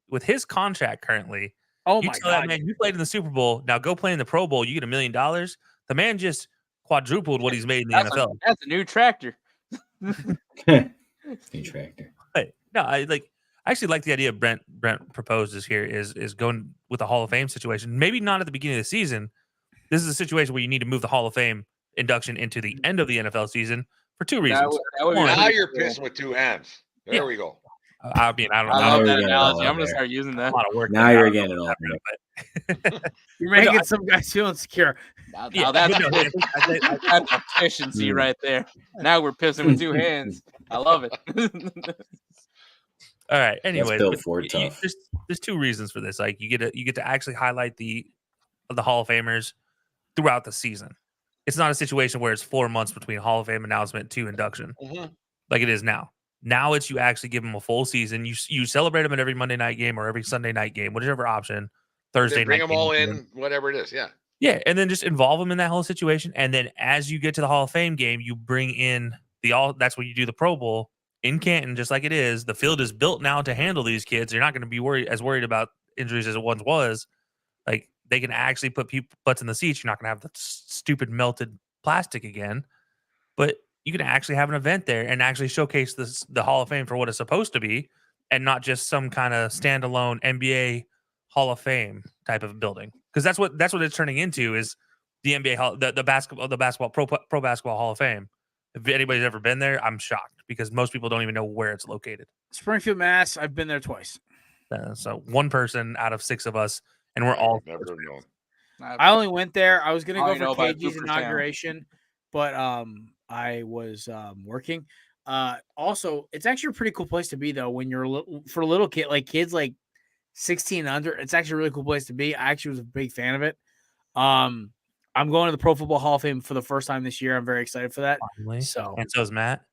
with his contract currently. Oh my god, that man, you played in the Super Bowl. Now go play in the Pro Bowl. You get $1 million. The man just quadrupled what he's made in the NFL. That's a new tractor. New tractor. But no, I actually like the idea Brent proposes here is going with the Hall of Fame situation. Maybe not at the beginning of the season. This is a situation where you need to move the Hall of Fame induction into the end of the NFL season for two reasons. Now you're pissing with two hands. There we go. I mean, I don't know. I love that analogy. I'm going to start using that. A lot of work. Now you're getting it all. You're making some guys feel insecure. Now that's efficiency right there. Now we're pissing with two hands. I love it. All right. Anyway, tough. There's two reasons for this. Like you get to actually highlight the Hall of Famers throughout the season. It's not a situation where it's 4 months between Hall of Fame announcement to induction, like it is now. Now it's you actually give them a full season. You celebrate them at every Monday night game or every Sunday night game, whichever option. Thursday night. Bring them all in, whatever it is. Yeah. Yeah, and then just involve them in that whole situation. And then as you get to the Hall of Fame game, you bring in that's when you do the Pro Bowl in Canton, just like it is. The field is built now to handle these kids. You're not going to be worried about injuries as it once was. Like they can actually put butts in the seats. You're not going to have the stupid melted plastic again, but you can actually have an event there and actually showcase the Hall of Fame for what it's supposed to be, and not just some kind of standalone NBA Hall of Fame type of building. Because that's what it's turning into is the NBA the basketball pro basketball Hall of Fame. If anybody's ever been there, I'm shocked because most people don't even know where it's located. Springfield, Mass. I've been there twice. So one person out of 6 of us. And we're all never known. I only went there. I was gonna go for KG's 2%. inauguration, but I was working. Also, it's actually a pretty cool place to be though. When you're for a little kid, like kids like 16 and under, it's actually a really cool place to be. I actually was a big fan of it. I'm going to the Pro Football Hall of Fame for the first time this year. I'm very excited for that. Finally. So is Matt.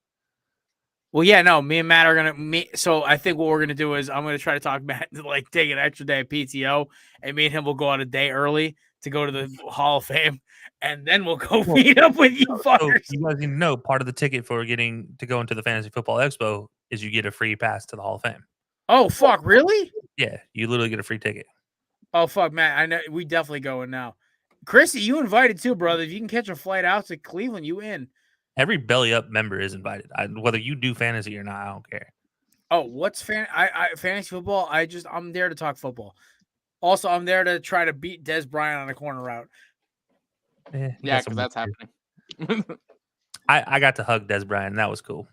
Well, yeah, no, me and Matt are gonna so I think what we're gonna do is I'm gonna try to talk Matt to like take an extra day of PTO, and me and him will go out a day early to go to the Hall of Fame, and then we'll go meet up with you fuckers. So you guys need to know part of the ticket for getting to go into the Fantasy Football Expo is you get a free pass to the Hall of Fame. Oh fuck, really? Yeah, you literally get a free ticket. Oh fuck, Matt, I know we definitely going now. Chrissy, you invited too, brother. If you can catch a flight out to Cleveland, you in. Every belly up member is invited. Whether you do fantasy or not, I don't care. Oh, what's fantasy football? I'm there to talk football. Also, I'm there to try to beat Des Bryant on a corner route. Yeah, because that's happening. I got to hug Des Bryant, and that was cool.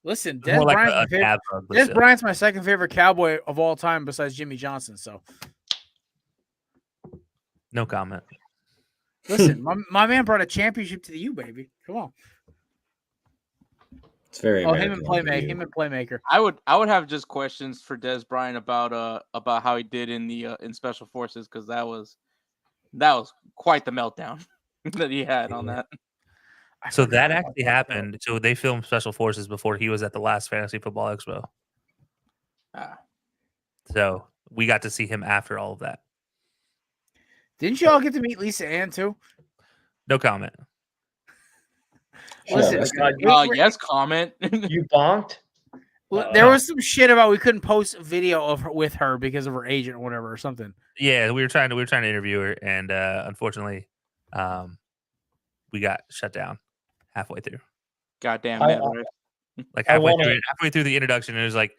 Listen, Des Bryant's my second favorite Cowboy of all time besides Jimmy Johnson. So, no comment. Listen, my man brought a championship to the U, baby. Come on. It's very him and playmaker. I would have just questions for Des Bryant about how he did in Special Forces, because that was quite the meltdown that he had on that. So that actually happened. So they filmed Special Forces before he was at the last Fantasy Football Expo. So we got to see him after all of that. Didn't you all get to meet Lisa Ann too? No comment. Listen, yes, comment. You bonked? There was some shit about we couldn't post a video of her with her because of her agent or whatever or something. Yeah, we were trying to interview her, and unfortunately, we got shut down halfway through. Goddamn man, right? Like halfway through the introduction, it was like,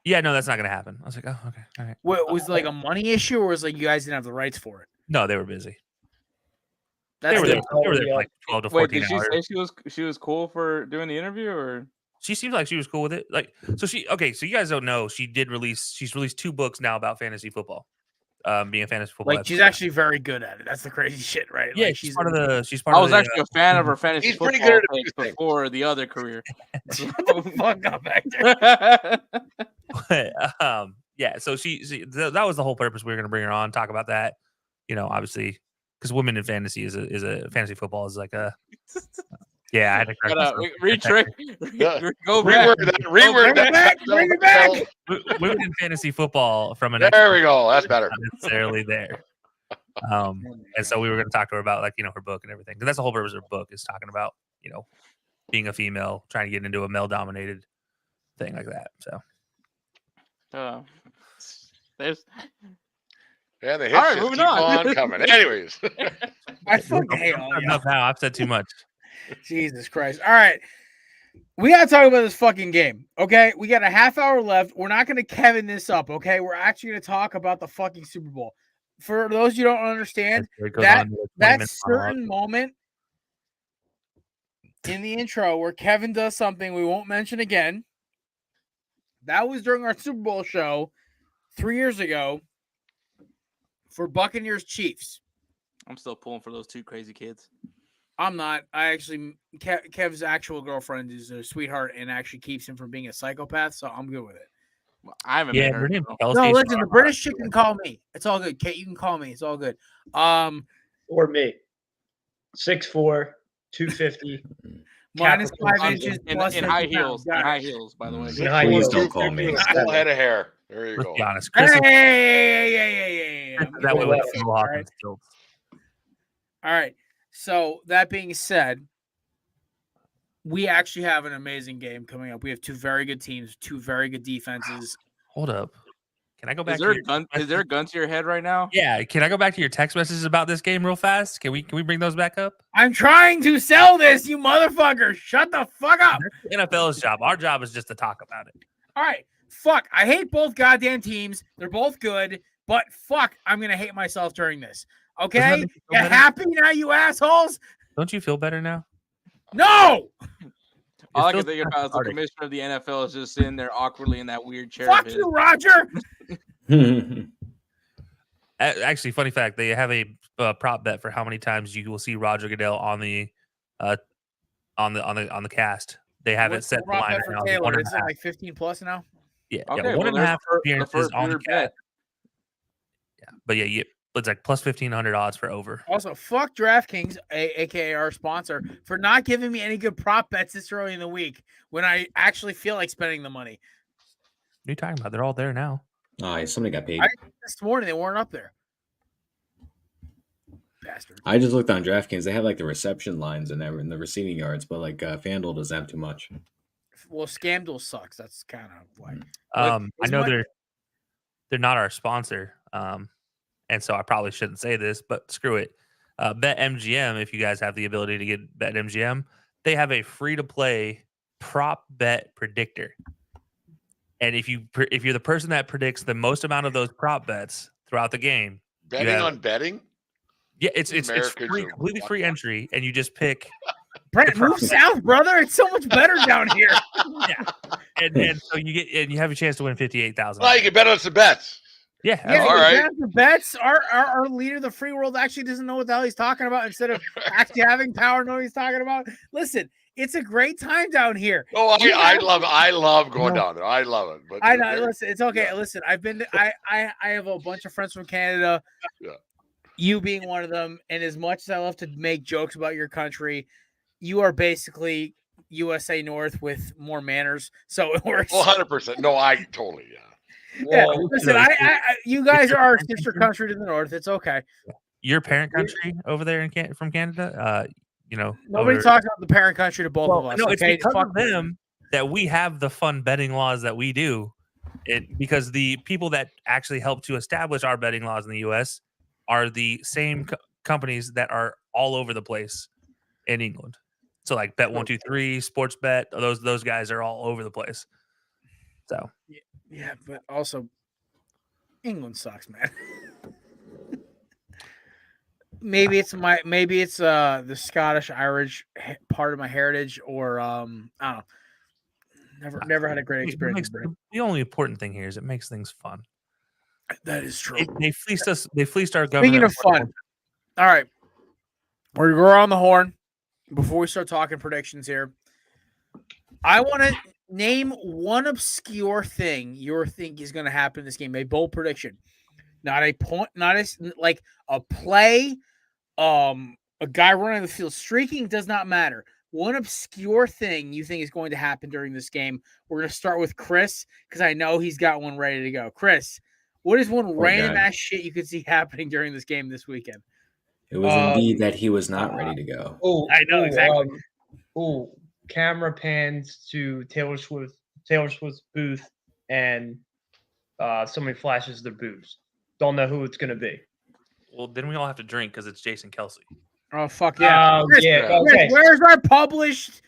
yeah, no, that's not gonna happen. I was like, oh, okay, all right. What, was it like a money issue, or was it like you guys didn't have the rights for it? No, they were busy. They were there for like 12 to 14 hours. Did she say she was cool for doing the interview, or she seems like she was cool with it? Like, so you guys don't know, she's released 2 books now about fantasy football. Being a fantasy football. Like, she's actually very good at it. That's the crazy shit, right? Yeah, like, she's part of the. I was actually a fan of her fantasy He's football pretty good at it before the other career. Shut the fuck up back there. But, yeah, so that was the whole purpose. We were going to bring her on, talk about that. You know, obviously, because women in fantasy is a fantasy football is like a. Yeah, I had to correct myself. Go back. Reword that. Bring it back. Women in fantasy football from an. There we go. That's better. Not necessarily there. And so we were going to talk to her about, like, you know, her book and everything. Because that's the whole purpose of her book, is talking about, you know, being a female, trying to get into a male-dominated thing like that. So. There's. And the hits just moving keep on. on coming. Anyways. I fucking hate all Enough now. I've said too much. Jesus Christ. All right. We got to talk about this fucking game. Okay. We got a half hour left. We're not going to Kevin this up. Okay. We're actually going to talk about the fucking Super Bowl. For those you don't understand, that certain moment in the intro where Kevin does something we won't mention again, that was during our Super Bowl show 3 years ago for Buccaneers Chiefs. I'm still pulling for those 2 crazy kids. I'm not. I actually, Kev's actual girlfriend is a sweetheart and actually keeps him from being a psychopath, so I'm good with it. Well, I haven't met her. No, listen, the British chick can call me. It's all good. Kate, you can call me. It's all good. Or me. 6'4", 250. Minus 5 inches. In plus high 50 heels. pounds. In high heels, by the way. Please don't call me. Full head of hair. There you Let's go. be honest. Hey. That way with All right. All right. So that being said, we actually have an amazing game coming up. We have 2 very good teams, 2 very good defenses. Hold up. Can I go back? Is there a gun to your head right now? Yeah. Can I go back to your text messages about this game real fast? Can we bring those back up? I'm trying to sell this, you motherfucker. Shut the fuck up. That's the NFL's job. Our job is just to talk about it. All right. Fuck. I hate both goddamn teams. They're both good, but fuck, I'm going to hate myself during this. Okay? You happy now, you assholes? Don't you feel better now? No! All I can think about is the commissioner of the NFL is just sitting there awkwardly in that weird chair. Fuck you, Roger. Actually, funny fact: they have a prop bet for how many times you will see Roger Goodell on the cast. They have it set the line for right now. Taylor? Is it like 15 plus now? Yeah, okay, one and a half appearances on the cast. bet. Yeah, but yeah, it's like plus 1,500 odds for over. Also, fuck DraftKings, aka our sponsor, for not giving me any good prop bets this early in the week when I actually feel like spending the money. What are you talking about? They're all there now. Oh, somebody got paid. This morning they weren't up there. Bastard. I just looked on DraftKings. They have like the reception lines and the receiving yards, but like FanDuel doesn't have too much. Well, ScamDuel sucks. That's kind of like. I know they're not our sponsor, and so I probably shouldn't say this, but screw it. BetMGM, if you guys have the ability to get BetMGM, they have a free-to-play prop bet predictor. And if you're the person that predicts the most amount of those prop bets throughout the game, on betting. Yeah, it's free, completely free entry, and you just pick. Brent, move south, brother. It's so much better down here. Yeah, and so you have a chance to win $58,000. Well, you can bet on some bets. Yeah, all right. The bets. Our leader of the free world actually doesn't know what the hell he's talking about. Instead of actually having power, know what he's talking about. Listen. It's a great time down here. Oh, I love going down there. I love it. But I know. Listen, it's okay. Yeah. Listen, I've been. I have a bunch of friends from Canada. Yeah. You being one of them, and as much as I love to make jokes about your country, you are basically USA North with more manners. So it works. 100%. No, I totally. Yeah. Listen, you guys are our sister country to the north. It's okay. Your parent country over there from Canada. Nobody talks about the parent country to both of us. No, okay? It's because of them that we have the fun betting laws that we do. Because the people that actually help to establish our betting laws in the U.S. are the same companies that are all over the place in England. So like Bet123, Sportsbet, those guys are all over the place. So yeah, but also England sucks, man. Maybe it's the Scottish Irish part of my heritage, or I don't know. Never had a great experience. The only important thing here is it makes things fun. That is true. They fleeced us. They fleeced our government. Speaking of fun, all right, we're gonna go on the horn before we start talking predictions here. I want to name one obscure thing you think is going to happen in this game. A bold prediction, not a point, not like a play. A guy running the field streaking does not matter. One obscure thing you think is going to happen during this game. We're going to start with Chris because I know he's got one ready to go. Chris, what is one random ass shit you could see happening during this game this weekend? It was indeed that he was not ready to go. Oh, I know exactly. Camera pans to Taylor Swift's booth, and somebody flashes their boobs. Don't know who it's going to be. Well, then we all have to drink because it's Jason Kelsey. Oh, fuck yeah. Chris, okay. Where's our published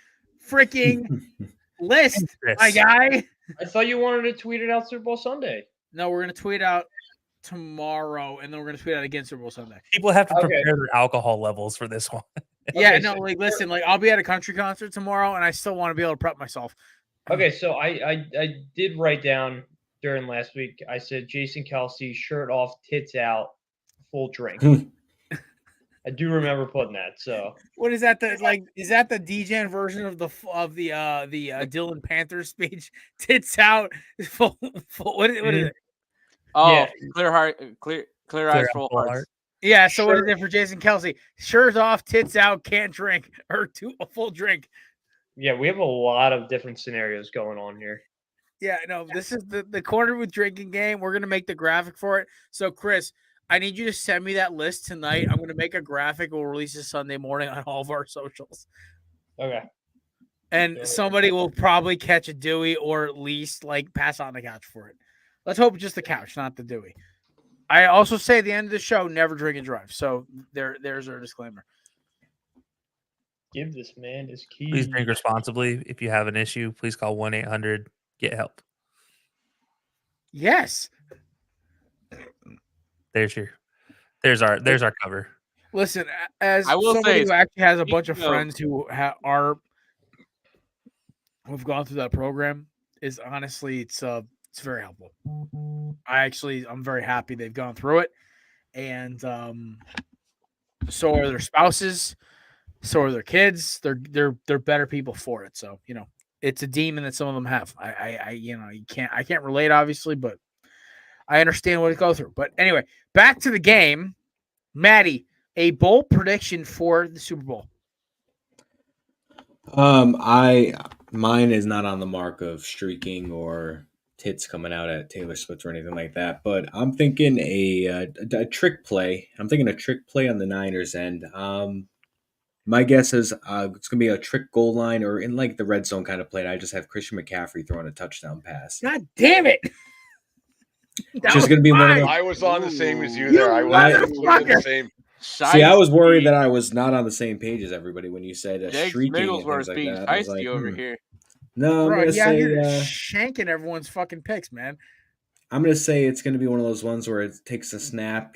freaking list, my guy? I thought you wanted to tweet it out Super Bowl Sunday. No, we're going to tweet out tomorrow, and then we're going to tweet out again Super Bowl Sunday. People have to prepare their alcohol levels for this one. Yeah, no, listen, I'll be at a country concert tomorrow, and I still want to be able to prep myself. Okay, so I did write down during last week, I said Jason Kelsey, shirt off, tits out, full drink. I do remember putting that. So what is that? Is that the DJN version of the Dylan Panther speech? Tits out, full what is it? Oh, yeah. Clear eyes, full hearts. Yeah. So what is it for Jason Kelsey? Shirt off, tits out, can't drink, or a full drink. Yeah, we have a lot of different scenarios going on here. Yeah, no, this is the corner with drinking game. We're gonna make the graphic for it. So, Chris, I need you to send me that list tonight. I'm gonna make a graphic. We'll release it Sunday morning on all of our socials. Okay. And somebody will probably catch a Dewey or at least pass on the couch for it. Let's hope it's just the couch, not the Dewey. I also say at the end of the show, never drink and drive. So there's our disclaimer. Give this man his keys. Please drink responsibly. If you have an issue, please call 1-800-GET-HELP. Yes. There's our cover. Listen, as I will somebody say, who actually has a bunch of speaking of- friends who've gone through that program, is honestly it's very helpful. I'm very happy they've gone through it, and so are their spouses, so are their kids. They're better people for it. So it's a demon that some of them have. I can't relate obviously, but I understand what it goes through. But anyway, back to the game. Maddie, a bold prediction for the Super Bowl. Mine is not on the mark of streaking or tits coming out at Taylor Swift or anything like that, but I'm thinking a trick play. I'm thinking a trick play on the Niners end. My guess is it's gonna be a trick goal line or in like the red zone kind of play. I just have Christian McCaffrey throwing a touchdown pass. God damn it! It's just gonna be one of those. I was on the same as you there. I was motherfucker. the same. See, I was worried that I was not on the same page as everybody when you said Jake streaking and Smigglesworth's things like being that. I was feisty like, over here. No, Bro, I'm gonna say you're shanking everyone's fucking picks, man. I'm gonna say it's gonna be one of those ones where it takes a snap,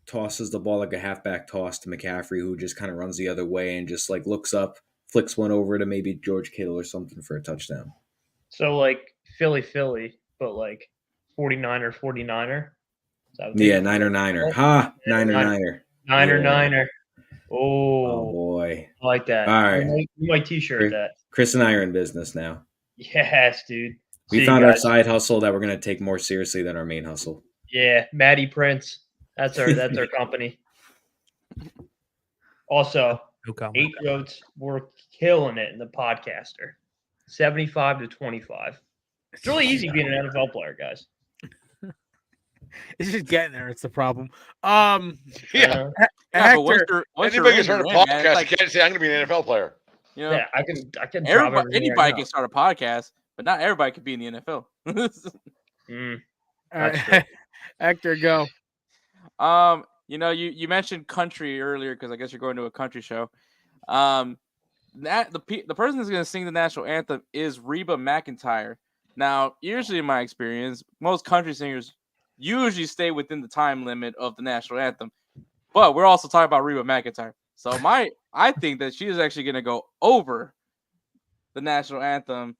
tosses the ball like a halfback toss to McCaffrey, who just kind of runs the other way and just like looks up, flicks one over to maybe George Kittle or something for a touchdown. So like Philly, but like 49er. Yeah, Niner. Ha, Niner. Niner. Oh boy, I like that. All right, my T-shirt that. Chris and I are in business now. Yes, dude. We found our side hustle that we're gonna take more seriously than our main hustle. Yeah, Maddie Prince. That's our company. Also, 8 votes. We're killing it in the podcaster. 75-25. It's really easy being an NFL player, guys. It's just getting there. It's the problem. Yeah. But once anybody can you're start a in, man, podcast. it's I can't say I'm going to be an NFL player. Yeah, I can. Anybody can start a podcast, but not everybody can be in the NFL. All right. Hector, go. You mentioned country earlier because I guess you're going to a country show. The person that's going to sing the national anthem is Reba McEntire. Now, usually in my experience, most country singers usually stay within the time limit of the national anthem, but we're also talking about Reba McEntire. So I think that she is actually going to go over the national anthem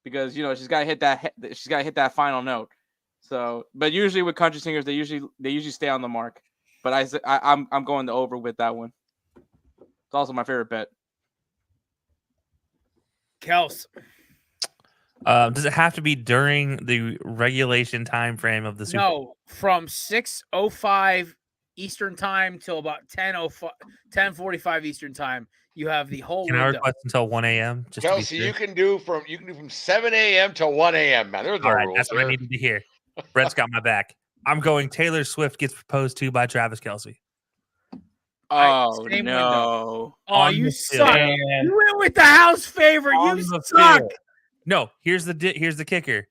because she's got to hit that final note. So, but usually with country singers, they usually stay on the mark. But I'm going to over with that one. It's also my favorite bet. Kels. Does it have to be during the regulation time frame of the Super Bowl? No, from 6:05 Eastern time till about 10:45 Eastern time. You have the whole Can I window. request until 1 a.m.? Kelsey, you can do from 7 a.m. to 1 a.m. Man, there's no All right, rules. that's what I needed to hear. Brett's got my back. I'm going Taylor Swift gets proposed to by Travis Kelce. Oh, Same no. window. Oh, On you the suck. field. You went with the house favorite. On You the suck. field. No, here's the kicker.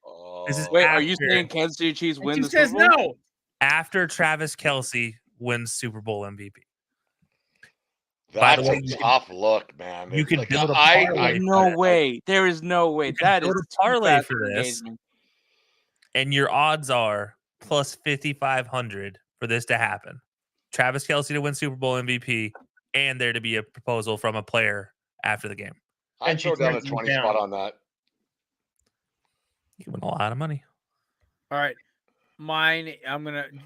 This is Wait, are you after- saying Kansas City Chiefs win She the says Super Bowl? no. after Travis Kelce wins Super Bowl MVP? By the That's way, a tough look, man. you could build a I parlay. No way. There is no way. That is build a parlay for too this. amazing. And your odds are plus 5,500 for this to happen. Travis Kelce to win Super Bowl MVP, and there to be a proposal from a player after the game. I'd throw down a 20 spot on that. You win a lot of money. All right. Mine,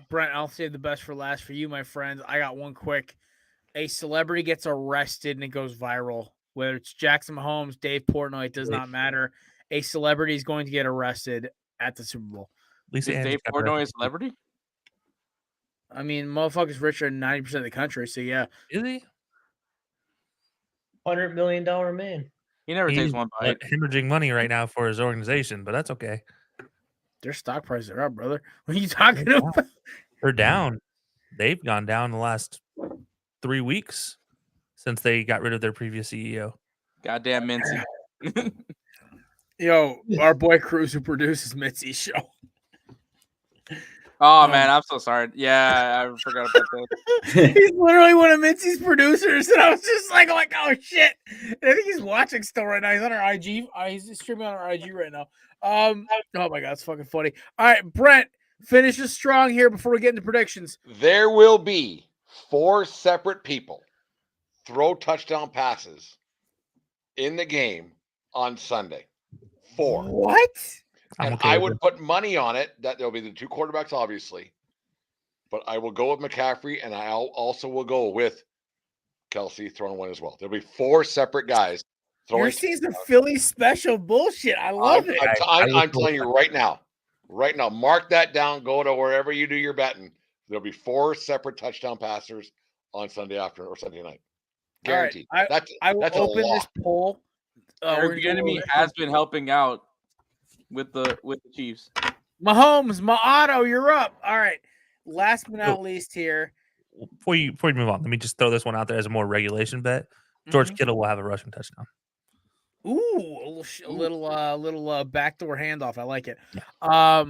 Brent, I'll save the best for last for you, my friends. I got one quick. A celebrity gets arrested and it goes viral. Whether it's Jackson Mahomes, Dave Portnoy, it does not matter. A celebrity is going to get arrested at the Super Bowl. Is Dave Portnoy a celebrity? I mean, motherfucker's richer than 90% of the country, so yeah. Is he? $100 million man. He never takes He's one bite. hemorrhaging money right now for his organization, but that's okay. Their stock prices are up, brother. What are you talking about? They're down. They've gone down the last 3 weeks since they got rid of their previous CEO. Goddamn Mincy. Yo, our boy Cruz who produces Mitzi's show. Oh man, I'm so sorry. Yeah, I forgot about that. He's literally one of Mitzi's producers, and I was just like, oh shit. And I think he's watching still right now. He's on our IG. He's streaming on our IG right now. Oh my god, it's fucking funny. All right, Brent, finish us strong here before we get into predictions. There will be 4 separate people throw touchdown passes in the game on Sunday. 4. What? And I would put money on it that there'll be the 2 quarterbacks, obviously. But I will go with McCaffrey, and I also will go with Kelce throwing one as well. There'll be 4 separate guys throwing. You're seeing some Philly special bullshit. I love it. I'm telling you right now. Right now, mark that down. Go to wherever you do your betting. There'll be 4 separate touchdown passers on Sunday afternoon or Sunday night. Guaranteed. All right. I will open this poll. Eric Enemy has been helping out with the Chiefs. Mahomes, Auto, you're up. All right. Last but not least here. Before you move on, let me just throw this one out there as a more regulation bet. George Kittle will have a rushing touchdown. Ooh, a little backdoor handoff. I like it. Yeah.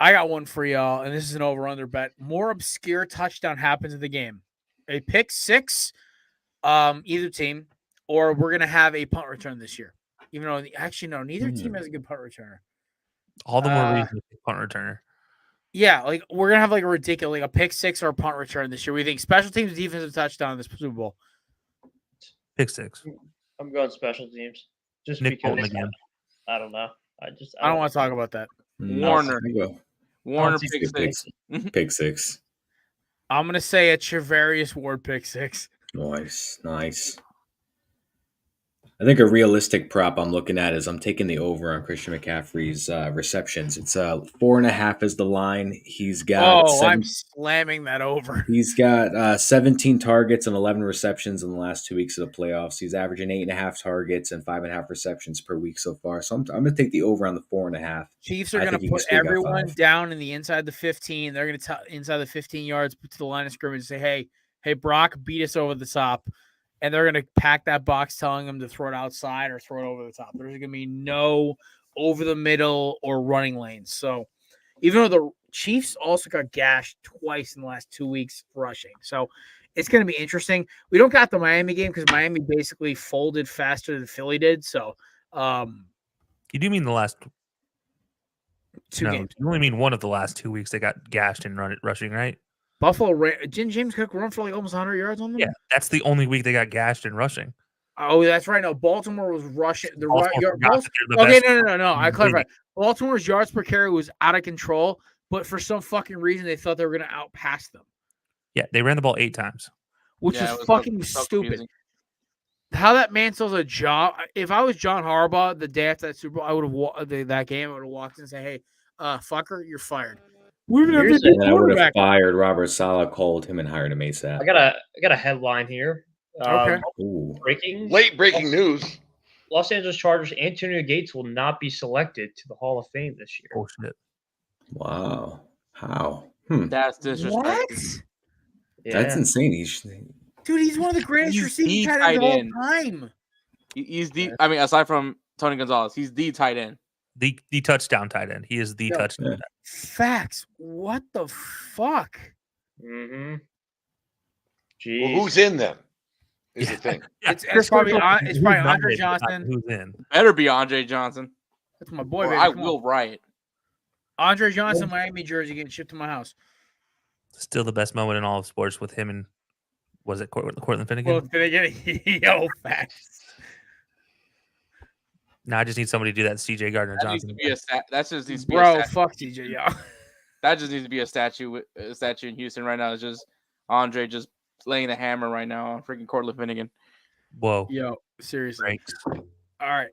I got one for y'all, and this is an over/under bet. More obscure touchdown happens in the game. A pick 6, either team, or we're gonna have a punt return this year. Even though neither team has a good punt returner. All the more reason to punt returner. Yeah, like we're gonna have like a ridiculous, like a pick 6 or a punt return this year. We think special teams, defensive touchdown in this Super Bowl. Pick 6. I'm going special teams. Just Nick because Bolton again. I don't know. I don't want to talk about that. Warner pick 6. Pick 6. I'm gonna say a Trevarius Ward pick 6. Nice. I think a realistic prop I'm looking at is I'm taking the over on Christian McCaffrey's receptions. It's 4.5 is the line. He's got. I'm slamming that over. He's got 17 targets and 11 receptions in the last 2 weeks of the playoffs. He's averaging 8.5 targets and 5.5 receptions per week so far. So I'm going to take the over on the 4.5. Chiefs are going to put everyone down in the inside the 15. They're going to inside the 15 yards to the line of scrimmage and say, hey, Brock, beat us over the top. And they're going to pack that box telling them to throw it outside or throw it over the top. There's going to be no over the middle or running lanes. So even though the Chiefs also got gashed twice in the last 2 weeks rushing. So it's going to be interesting. We don't got the Miami game because Miami basically folded faster than Philly did. So you do mean the last 2 games. You only mean one of the last 2 weeks they got gashed in rushing, right? Buffalo, didn't James Cook run for like almost 100 yards on them? Yeah, that's the only week they got gashed in rushing. Oh, that's right. No, Baltimore was rushing. No. I clarified. Baltimore's yards per carry was out of control, but for some fucking reason, they thought they were going to outpass them. Yeah, they ran the ball 8 times. Which was fucking stupid. Confusing. How that man still has a job. If I was John Harbaugh the day after that Super Bowl, I would have walked in and say, hey, fucker, you're fired. I would have fired Robert Saleh, called him, and hired him ASAP. I got a headline here. Okay. Late breaking news. Los Angeles Chargers Antonio Gates will not be selected to the Hall of Fame this year. Oh shit! Wow. How? That's disrespectful. What? Yeah. That's insane. He's one of the greatest receiving tight ends of all time. He's the. I mean, aside from Tony Gonzalez, he's the tight end. The touchdown tight end. He is the touchdown. Yeah. Facts. What the fuck? Mm-hmm. Well, who's in them? Is the thing. It's probably Andre Johnson. Who's in? Better be Andre Johnson. That's my boy. I will write. Andre Johnson, Miami jersey getting shipped to my house. Still the best moment in all of sports with him and was it Cortland Finnegan? Yo, facts. Now I just need somebody to do that. CJ Gardner Johnson. That just needs to be a statue. Fuck CJ, yo. That just needs to be a statue in Houston right now. It's just Andre just laying the hammer right now on freaking Cortland Finnegan. Whoa. Yo, seriously. All right.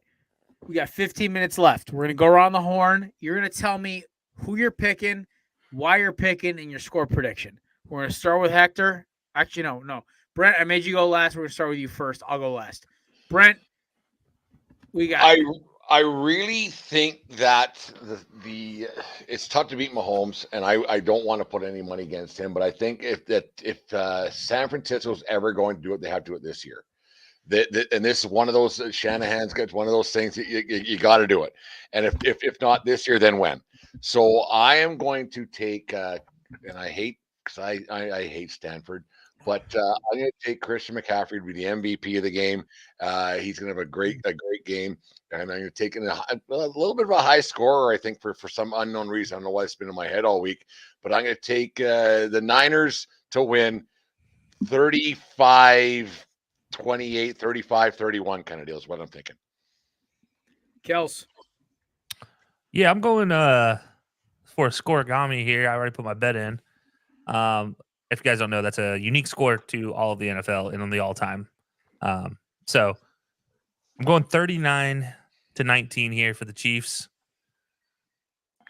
We got 15 minutes left. We're going to go around the horn. You're going to tell me who you're picking, why you're picking, and your score prediction. We're going to start with Hector. Actually, no. Brent, I made you go last. We're going to start with you first. I'll go last. Brent, we got. I really think that the it's tough to beat Mahomes, and I don't want to put any money against him. But I think if San Francisco's ever going to do it, they have to do it this year. And this is one of those Shanahan's gets one of those things that you got to do it. And if not this year, then when? So I am going to take, and I hate because I hate Stanford, but I'm going to take Christian McCaffrey to be the MVP of the game. He's going to have a great game, and I'm going to take a little bit of a high scorer. I think for some unknown reason. I don't know why it's been in my head all week, but I'm going to take the Niners to win 35-28, 35-31 kind of deal is what I'm thinking. Kels. Yeah, I'm going for a scoregami here. I already put my bet in. If you guys don't know, that's a unique score to all of the NFL and on the all-time. So I'm going 39-19 here for the Chiefs.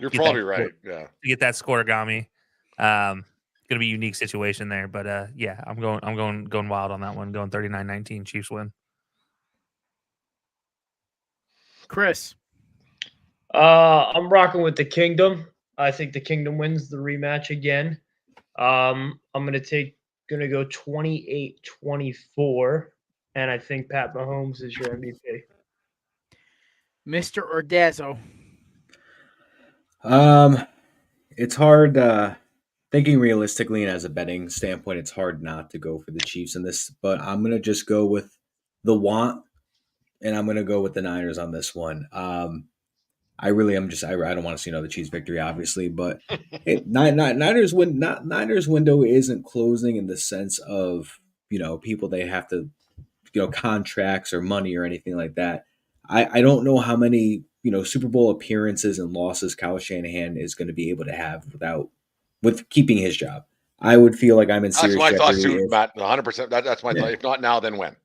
You're probably right. Yeah. To get that scoregami. Going to be a unique situation there, but yeah, I'm going wild on that one. Going 39-19, Chiefs win. Chris. I'm rocking with the Kingdom. I think the Kingdom wins the rematch again. I'm gonna go 28-24, and I think Pat Mahomes is your MVP. Mr. Ordazzo. It's hard thinking realistically and as a betting standpoint, it's hard not to go for the Chiefs in this, but I'm gonna just go with the want, and I'm gonna go with the Niners on this one. I really am I don't want to see another Chiefs victory, obviously, but Niners window isn't closing in the sense of, people they have to, contracts or money or anything like that. I don't know how many, Super Bowl appearances and losses Kyle Shanahan is going to be able to have with keeping his job. I would feel like I'm in serious jeopardy. That's my thought too, Matt. 100%. That's my thought. If not now, then when?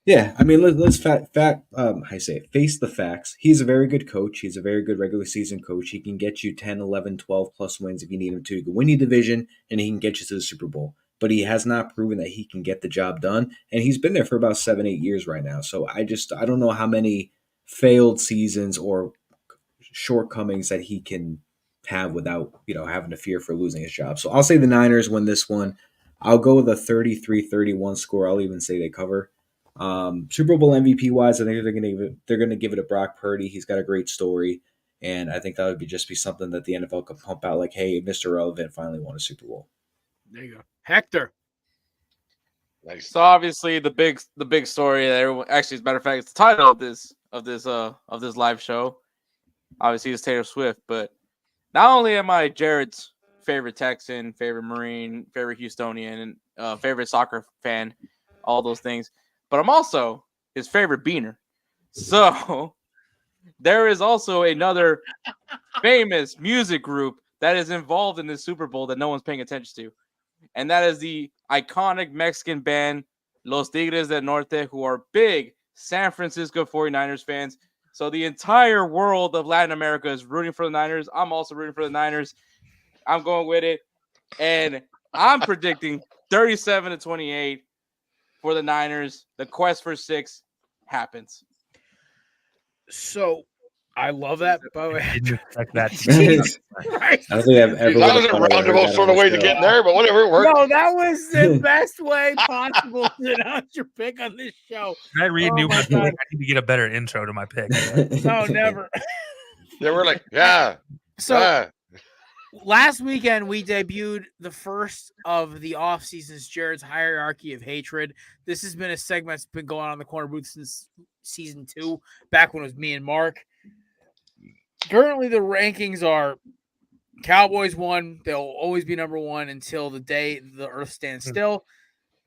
Yeah, I mean, let's face the facts. He's a very good coach. He's a very good regular season coach. He can get you 10, 11, 12 plus wins if you need him to. He can win your division, and he can get you to the Super Bowl. But he has not proven that he can get the job done, and he's been there for about 7, 8 years right now. So I don't know how many failed seasons or shortcomings that he can have without, having to fear for losing his job. So I'll say the Niners win this one. I'll go with a 33-31 score. I'll even say they cover. Super Bowl MVP wise, I think they're gonna give it to Brock Purdy. He's got a great story, and I think that would just be something that the NFL could pump out, like, hey, Mr. Relevant finally won a Super Bowl. There you go. Hector. Nice. So obviously the big story that everyone, actually, as a matter of fact, it's the title of this live show. Obviously it's Taylor Swift, but not only am I Jared's favorite Texan, favorite Marine, favorite Houstonian, and favorite soccer fan, all those things, but I'm also his favorite beaner. So there is also another famous music group that is involved in this Super Bowl that no one's paying attention to. And that is the iconic Mexican band Los Tigres del Norte, who are big San Francisco 49ers fans. So the entire world of Latin America is rooting for the Niners. I'm also rooting for the Niners. I'm going with it. And I'm predicting 37-28 for the Niners. The quest for 6 happens. So I love that. By the way, I didn't expect that. Right. I don't think I've ever. That was a roundabout sort of way to get in there, but whatever, it worked. No, that was the best way possible to announce your pick on this show. Can I renew my pick? I need to get a better intro to my pick. No, never. Yeah, we're like, yeah. So last weekend we debuted the first of the off seasons, Jared's Hierarchy of Hatred. This has been a segment that's been going on in the corner booth since season 2, back when it was me and Mark. Currently, the rankings are Cowboys 1. They'll always be number 1 until the day the earth stands still.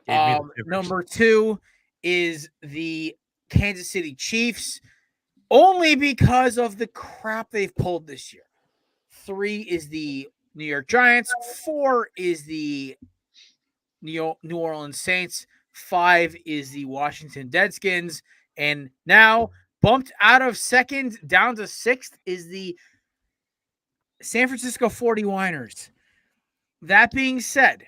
Number 2 is the Kansas City Chiefs, only because of the crap they've pulled this year. 3 is the New York Giants. 4 is the New Orleans Saints. 5 is the Washington Redskins. And now, bumped out of 2nd down to 6th, is the San Francisco 49ers. That being said,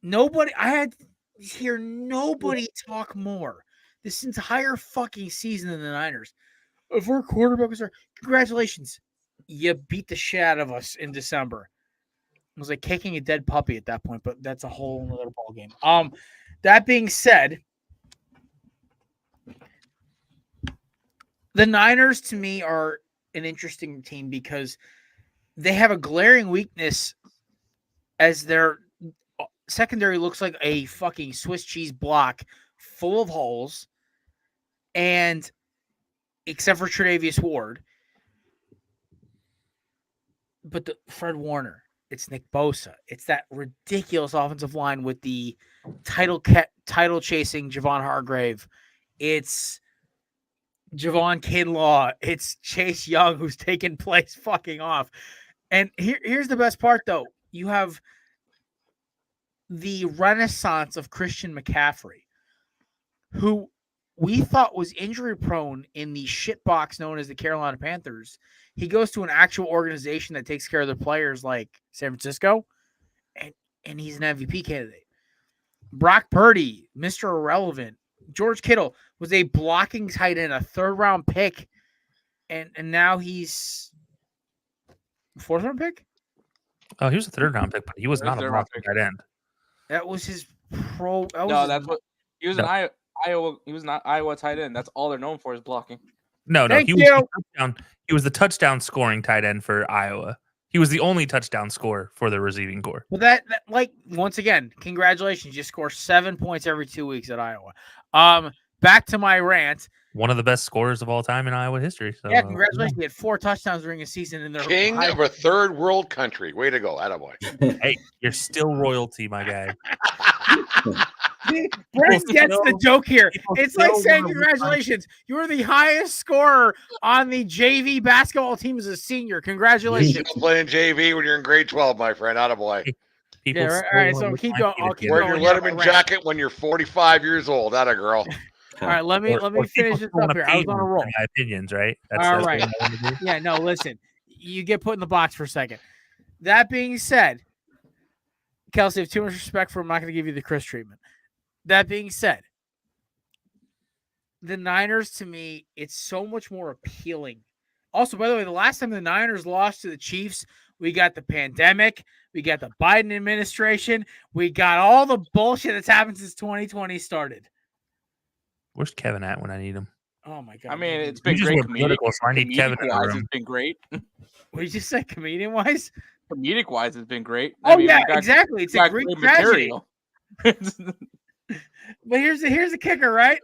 I had to hear nobody talk more this entire fucking season than the Niners. If we're quarterback, congratulations. You beat the shit out of us in December. It was like kicking a dead puppy at that point, but that's a whole other ball game. That being said, the Niners to me are an interesting team because they have a glaring weakness as their secondary looks like a fucking Swiss cheese block full of holes, and except for Tre'Davious Ward, but Fred Warner, it's Nick Bosa, it's that ridiculous offensive line with the title chasing Javon Hargrave, it's Javon Kinlaw, it's Chase Young who's taking place fucking off. And here's the best part though. You have the renaissance of Christian McCaffrey, who we thought was injury prone in the shitbox known as the Carolina Panthers. He goes to an actual organization that takes care of their players like San Francisco, and he's an MVP candidate. Brock Purdy, Mr. Irrelevant. George Kittle was a blocking tight end, a third-round pick, and now he's fourth-round pick? Oh, he was a third-round pick, but he was not a blocking tight end. That was his pro. That's what he was. An Iowa. He was not Iowa tight end. That's all they're known for is blocking. No, he was the touchdown scoring tight end for Iowa. He was the only touchdown scorer for the receiving corps. Well, that like once again, congratulations! You score 7 points every 2 weeks at Iowa. Back to my rant. One of the best scorers of all time in Iowa history. So, yeah, congratulations! He had 4 touchdowns during a season in their king of a third world country. Way to go, attaboy. Hey, you're still royalty, my guy. Brent gets the joke here. It's like saying congratulations. You're the highest scorer on the JV basketball team as a senior. Congratulations. You're still playing JV when you're in grade 12, my friend. Attaboy. Yeah, right, all right, so keep going. I'll keep Wear going. your Letterman jacket when you're 45 years old. Atta girl. All right, let me finish this up here. I was on a roll. My opinions, right? All right. Yeah, no, listen. You get put in the box for a second. That being said, Kelsey, I have too much respect for him. I'm not going to give you the Chris treatment. That being said, the Niners, to me, it's so much more appealing. Also, by the way, the last time the Niners lost to the Chiefs, we got the pandemic. We got the Biden administration. We got all the bullshit that's happened since 2020 started. Where's Kevin at when I need him? Oh, my God. I mean, it's been great. Political, so I need Kevin in the room. It's been great. What did you say, comedian-wise? Comedic-wise, it's been great. Oh, I mean, yeah, exactly. It's a Greek tragedy. But here's the kicker, right?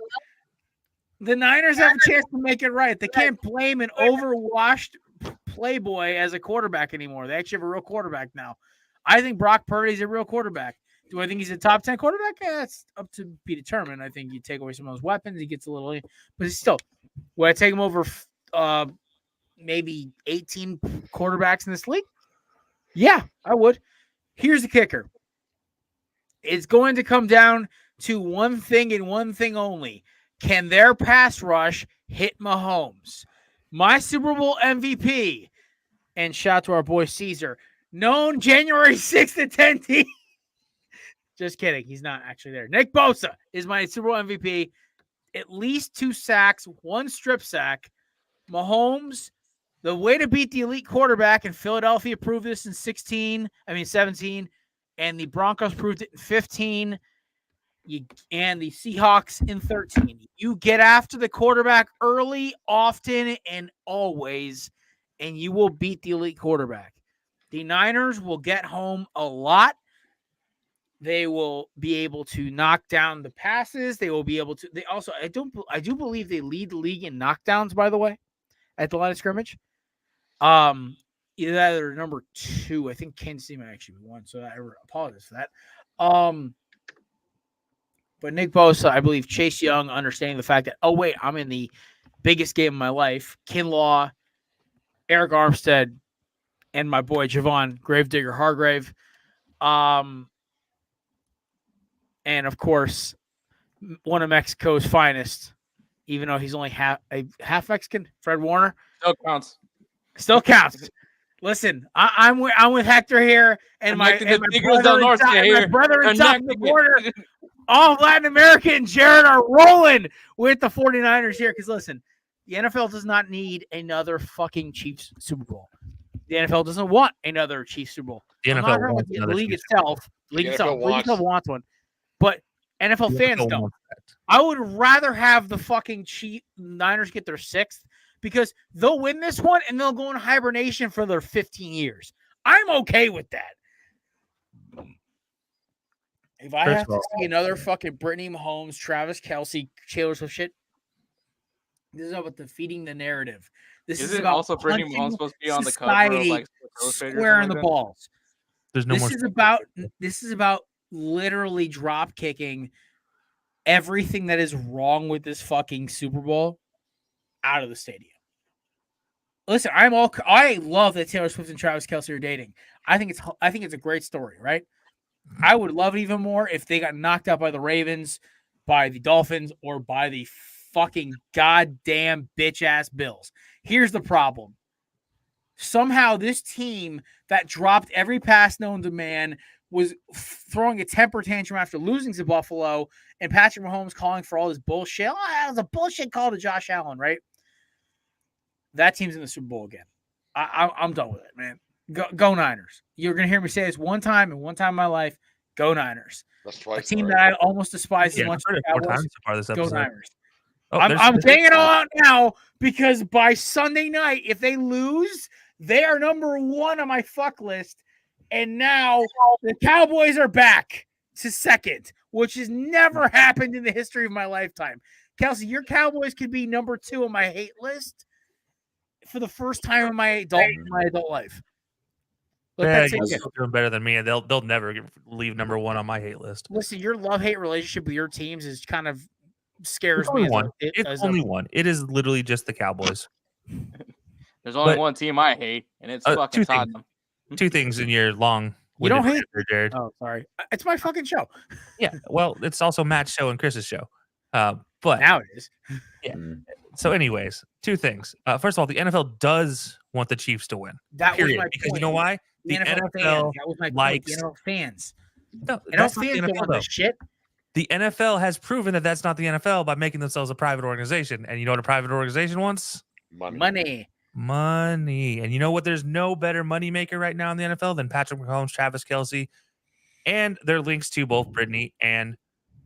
The Niners have a chance to make it right. They can't blame an overwashed playboy as a quarterback anymore. They actually have a real quarterback now. I think Brock Purdy's a real quarterback. Do I think he's a top 10 quarterback? Yeah, that's up to be determined. I think you take away some of those weapons, he gets a little, but he's still. Would I take him over maybe 18 quarterbacks in this league? Yeah, I would. Here's the kicker. It's going to come down to one thing and one thing only. Can their pass rush hit Mahomes? My Super Bowl MVP, and shout out to our boy Caesar, known January 6th at 10T. Just kidding. He's not actually there. Nick Bosa is my Super Bowl MVP. At least 2 sacks, 1 strip sack. Mahomes, the way to beat the elite quarterback, and Philadelphia proved this in 17, and the Broncos proved it in 15, and the Seahawks in 13. You get after the quarterback early, often, and always, and you will beat the elite quarterback. The Niners will get home a lot. They will be able to knock down the passes. They will be able to. They also, I do believe they lead the league in knockdowns, by the way, at the line of scrimmage. Either number 2. I think Kansas City might actually be 1, so I apologize for that. But Nick Bosa, I believe Chase Young, understanding the fact that, oh wait, I'm in the biggest game of my life. Kinlaw, Eric Armstead, and my boy Javon Gravedigger Hargrave. And of course, one of Mexico's finest, even though he's only half Mexican, Fred Warner. Still counts. Listen, I'm with Hector here, and my brother in South Dakota. All of Latin America and Jared are rolling with the 49ers here. Because listen, the NFL does not need another fucking Chiefs Super Bowl. The NFL doesn't want another Chiefs Super Bowl. The NFL wants the league itself. The league itself wants one. But NFL fans don't. I would rather have the fucking Niners get their 6th because they'll win this one and they'll go in hibernation for their 15 years. I'm okay with that. If I have to see another fucking Brittany Mahomes, Travis Kelce, Taylor Swift shit, this is about defeating the narrative. This is about also Brittany Mahomes supposed to be on the cover of like squaring the balls. There's no more. This is about literally drop kicking everything that is wrong with this fucking Super Bowl out of the stadium. Listen, I love that Taylor Swift and Travis Kelce are dating. I think it's a great story, right? I would love it even more if they got knocked out by the Ravens, by the Dolphins, or by the fucking goddamn bitch-ass Bills. Here's the problem. Somehow this team that dropped every pass known to man was throwing a temper tantrum after losing to Buffalo, and Patrick Mahomes calling for all this bullshit. Oh, that was a bullshit call to Josh Allen, right? That team's in the Super Bowl again. I'm done with it, man. Go Niners. You're going to hear me say this one time in my life. Go Niners. That's twice. A team that I almost despise as much as four times so far this episode. Go Niners. Oh, I'm saying it all out now because by Sunday night, if they lose, they are number 1 on my fuck list. And now the Cowboys are back to second, which has never happened in the history of my lifetime. Kelsey, your Cowboys could be number 2 on my hate list for the first time in my adult life. They're doing better than me, and they'll never leave number 1 on my hate list. Listen, your love-hate relationship with your teams is kind of scares me. It's only one. It is literally just the Cowboys. There's only one team I hate, and it's fucking Tottenham. 2 things in your long. You don't hate Jared. Oh, sorry. It's my fucking show. Yeah. Well, it's also Matt's show and Chris's show. But now it is. Yeah. So, anyways, 2 things. First of all, the NFL does want the Chiefs to win. That was my point. Because you know why? The NFL fans. That was my point. The NFL fans. No, NFL fans don't want this shit. The NFL has proven that that's not the NFL by making themselves a private organization. And you know what a private organization wants? Money. And you know what? There's no better moneymaker right now in the NFL than Patrick Mahomes, Travis Kelce, and their links to both Britney and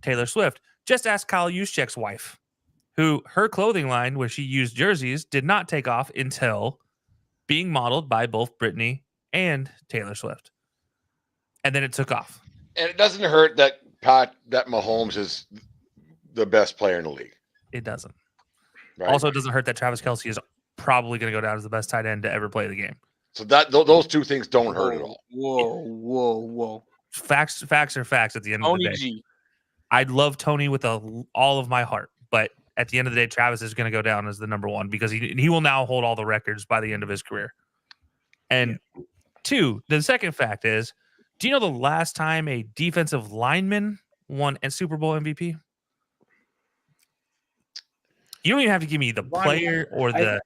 Taylor Swift. Just ask Kyle Juszczyk's wife, who her clothing line, where she used jerseys, did not take off until being modeled by both Britney and Taylor Swift. And then it took off. And it doesn't hurt that Mahomes is the best player in the league. It doesn't. Right? Also, it doesn't hurt that Travis Kelce is probably going to go down as the best tight end to ever play the game. So those 2 things don't hurt at all. Whoa. Facts are facts at the end Tony of the day. G. I'd love Tony with all of my heart, but at the end of the day, Travis is going to go down as the number 1 because he will now hold all the records by the end of his career. And 2, the second fact is, do you know the last time a defensive lineman won a Super Bowl MVP? You don't even have to give me the player or the year.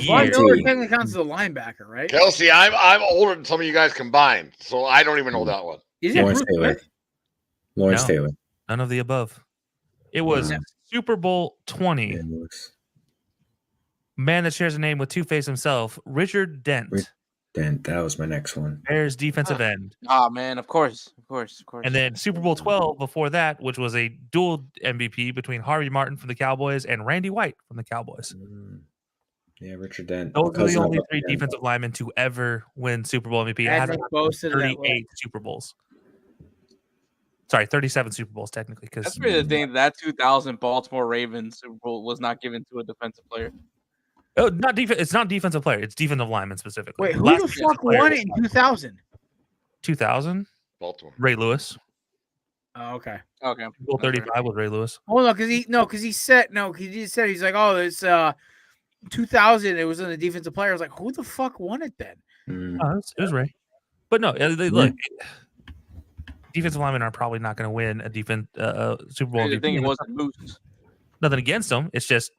Von Miller technically counts as a linebacker, right? Kelsey, I'm older than some of you guys combined, so I don't even know that one. Is it Lawrence Taylor? Lawrence Taylor. None of the above. It was Super Bowl 20. Man that shares a name with Two-Face himself, Richard Dent. Dent, that was my next one. Bears defensive end. Man, of course. And then Super Bowl 12 before that, which was a dual MVP between Harvey Martin from the Cowboys and Randy White from the Cowboys. Yeah, Richard Dent. Those are the only 3 defensive linemen to ever win Super Bowl MVP. It has 38 Super Bowls. Sorry, 37 Super Bowls technically. That's really the thing. That 2000 Baltimore Ravens Super Bowl was not given to a defensive player. Oh, not defense. It's not defensive player. It's defensive lineman specifically. Wait, who the fuck won it in 2000? 2000? Baltimore. Ray Lewis. Oh, okay. Well, 35 was Ray Lewis. Oh no, because he said he's like, oh, it's 2000. It was in the defensive player. I was like, who the fuck won it then? It was Ray. But no, look, defensive linemen are probably not going to win a Super Bowl. The thing it wasn't Moose. Nothing against them. It's just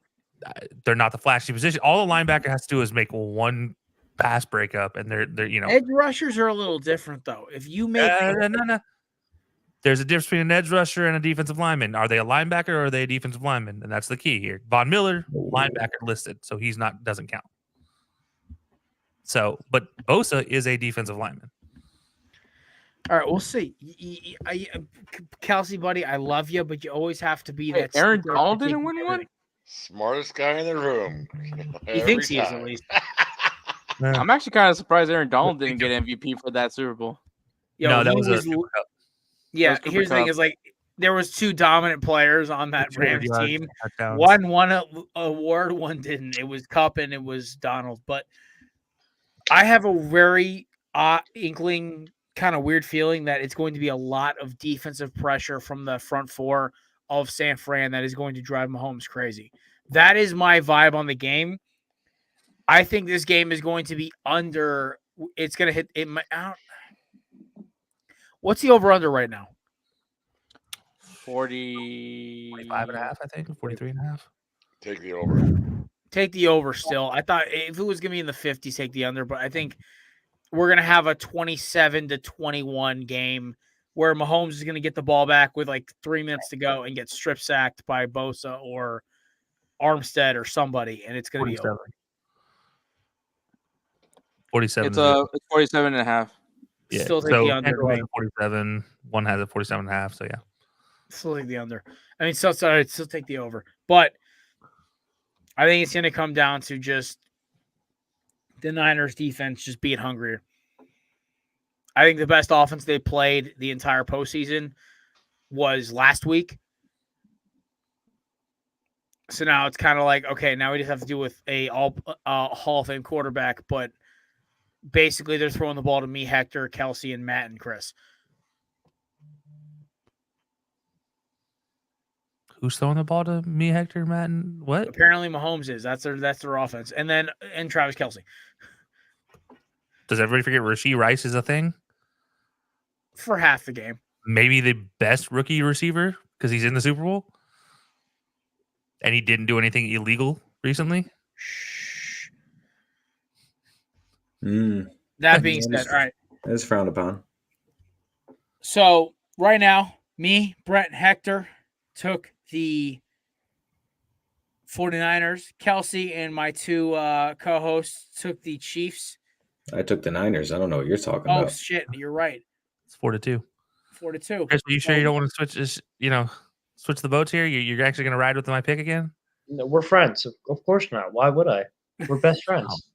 they're not the flashy position. All the linebacker has to do is make one pass breakup, and they're edge rushers are a little different though. If you make no. There's a difference between an edge rusher and a defensive lineman. Are they a linebacker or are they a defensive lineman? And that's the key here. Von Miller, linebacker listed, so he's doesn't count. So, but Bosa is a defensive lineman. All right, we'll see. Kelsey, buddy, I love you, but you always have to be that. Aaron Donald didn't win one? Smartest guy in the room. He thinks he is, at least. I'm actually kind of surprised Aaron Donald didn't get MVP for that Super Bowl. Yo, no, that he was a Super Cup. Yeah, Cooper here's the thing: Kupp. is like there was two dominant players on that 200 Rams yards, team. touchdowns. One won an award, one didn't. It was Cup and it was Donald. But I have a very inkling, kind of weird feeling that it's going to be a lot of defensive pressure from the front four of San Fran that is going to drive Mahomes crazy. That is my vibe on the game. I think this game is going to be under. It's going to hit it. What's the over/under right now? 45.5, I think. 43.5. Take the over. Take the over still. I thought if it was going to be in the 50s, take the under, but I think we're going to have a 27-21 game where Mahomes is going to get the ball back with like 3 minutes to go and get strip sacked by Bosa or Armstead or somebody, and it's going to be over. 47. It's 47.5. Yeah. Still take So the under. Andrew has a 47. One has a 47.5. So yeah. Still take the under. I mean, still take the over. But I think it's going to come down to just the Niners defense just being hungrier. I think the best offense they played the entire postseason was last week. So now it's kind of like, okay, now we just have to deal with a Hall of Fame quarterback, but basically they're throwing the ball to me, Hector, Kelsey, and Matt and Chris. Who's throwing the ball to me, Hector, Matt, and what? Apparently Mahomes is. That's their offense. And Travis Kelsey. Does everybody forget Rashee Rice is a thing? For half the game. Maybe the best rookie receiver because he's in the Super Bowl. And he didn't do anything illegal recently. That being said, all right. That's frowned upon. So right now, me, Brett, and Hector took the 49ers. Kelsey and my two co-hosts took the Chiefs. I took the Niners. I don't know what you're talking Oh, about. shit. You're right. It's 4-2. 4-2. Chris, are you sure you don't want to switch the boats here? You're actually going to ride with my pick again? No, we're friends. Of course not. Why would I? We're best friends.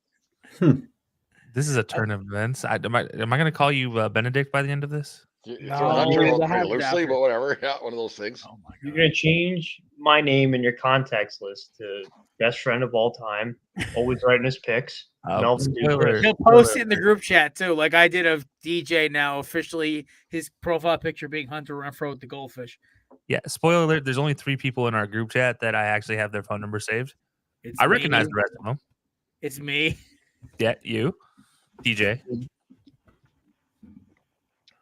This is a turn of events. Am I going to call you Benedict by the end of this? Not loosely, but whatever. Yeah, one of those things. Oh my God. You're going to change my name in your contacts list to best friend of all time. Always writing his picks. He'll post it in the group chat too, like I did of DJ now officially his profile picture being Hunter Renfro with the goldfish. Yeah, spoiler alert, there's only 3 people in our group chat that I actually have their phone number saved. It's I recognize the rest of them. It's me. Yeah, you, DJ.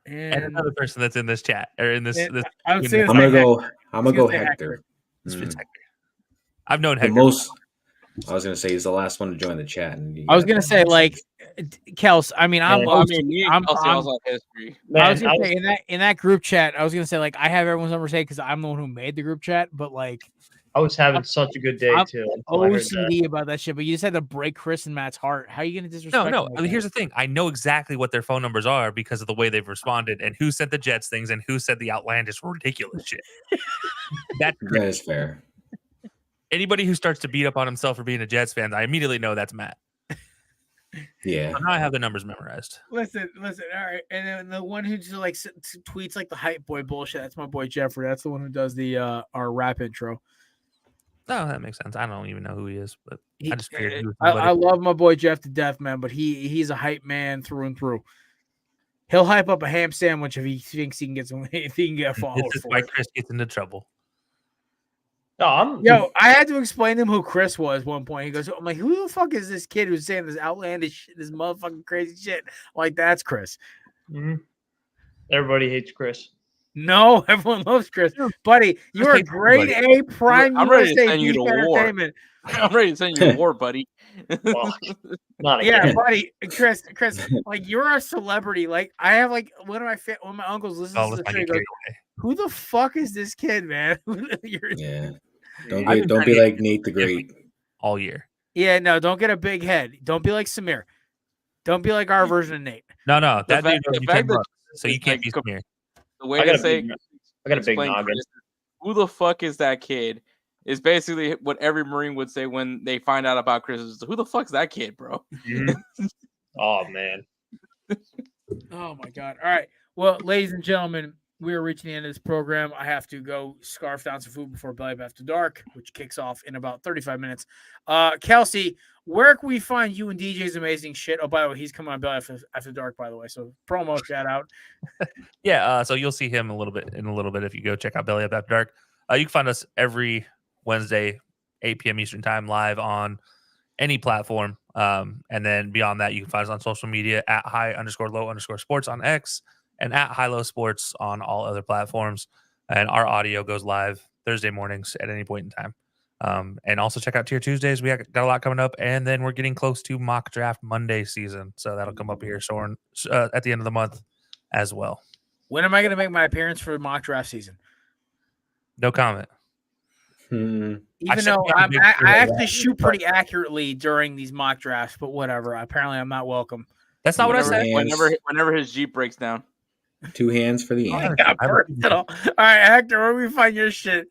And another person that's in this chat or in this. I'm gonna go Hector. I've known the Hector. I was gonna say he's the last one to join the chat. I was gonna say like Kels. I mean, I was gonna say in that group chat. I was gonna say like I have everyone's number saved because I'm the one who made the group chat. But like I was having such a good day too. OCD about that shit. But you just had to break Chris and Matt's heart. How are you gonna disrespect? No. I mean, here's the thing. I know exactly what their phone numbers are because of the way they've responded and who sent the Jets things and who said the outlandish, ridiculous shit. That is fair. Anybody who starts to beat up on himself for being a Jets fan, I immediately know that's Matt. Yeah. So now I have the numbers memorized. Listen. All right. And then the one who just like tweets like the hype boy bullshit. That's my boy Jeffrey. That's the one who does the our rap intro. Oh, that makes sense. I don't even know who he is, but I just figured he was I love my boy Jeff to death, man. But he's a hype man through and through. He'll hype up a ham sandwich if he thinks he can get some. If he can get a follower. This is why Chris gets into trouble. No, I had to explain to him who Chris was at one point. He goes, I'm like, who the fuck is this kid who's saying this outlandish, this motherfucking crazy shit? I'm like, that's Chris. Mm-hmm. Everybody hates Chris. No, everyone loves Chris. Buddy, you're a grade A prime I'm ready to USA send you to war. I'm ready to send you to war, buddy. Not again. Yeah, buddy, Chris, like you're a celebrity. Like I have like one of my uncles listens to the show. Goes, who the fuck is this kid, man? Yeah. Don't be like Nate the Great all year. Yeah, no, don't get a big head. Don't be like Samir. Don't be like our version of Nate. No, that dude knows you 10 bucks, so you can't be Samir. The way to say, I got a big noggin. Who the fuck is that kid? is basically what every Marine would say when they find out about Chris. Is, who the fuck's that kid, bro? Oh man. Oh my God. All right. Well, ladies and gentlemen, we are reaching the end of this program. I have to go scarf down some food before Belly Up After Dark, which kicks off in about 35 minutes. Kelsey, where can we find you and DJ's amazing shit? Oh, by the way, he's coming on Belly Up After Dark, by the way. So promo shout out. Yeah, so you'll see him in a little bit if you go check out Belly Up After Dark. You can find us every Wednesday, 8 p.m. Eastern time, live on any platform. And then beyond that, you can find us on social media at high_low_sports on X and at high-low sports on all other platforms. And our audio goes live Thursday mornings at any point in time. And also check out Tier Tuesdays. We got a lot coming up, and then we're getting close to mock draft Monday season, so that'll come up here at the end of the month as well. When am I going to make my appearance for mock draft season? No comment. Even though I actually shoot pretty accurately during these mock drafts, but whatever. Apparently, I'm not welcome. That's not what I said. Whenever his Jeep breaks down. 2 hands for the end. All right, Hector, where do we find your shit?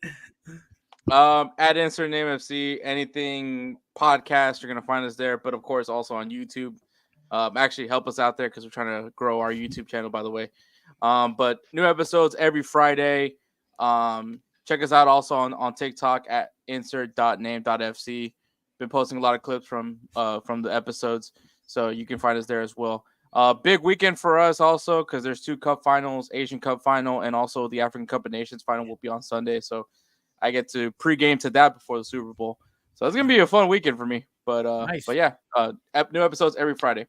At Insert Name FC, anything podcast, you're gonna find us there. But of course, also on YouTube. Actually, help us out there because we're trying to grow our YouTube channel. By the way, but new episodes every Friday. Check us out also on TikTok at insert.name.fc. Been posting a lot of clips from the episodes, so you can find us there as well. Big weekend for us also because there's 2 cup finals, Asian Cup final, and also the African Cup of Nations final will be on Sunday. So I get to pregame to that before the Super Bowl. So it's gonna be a fun weekend for me. But nice. But yeah, new episodes every Friday.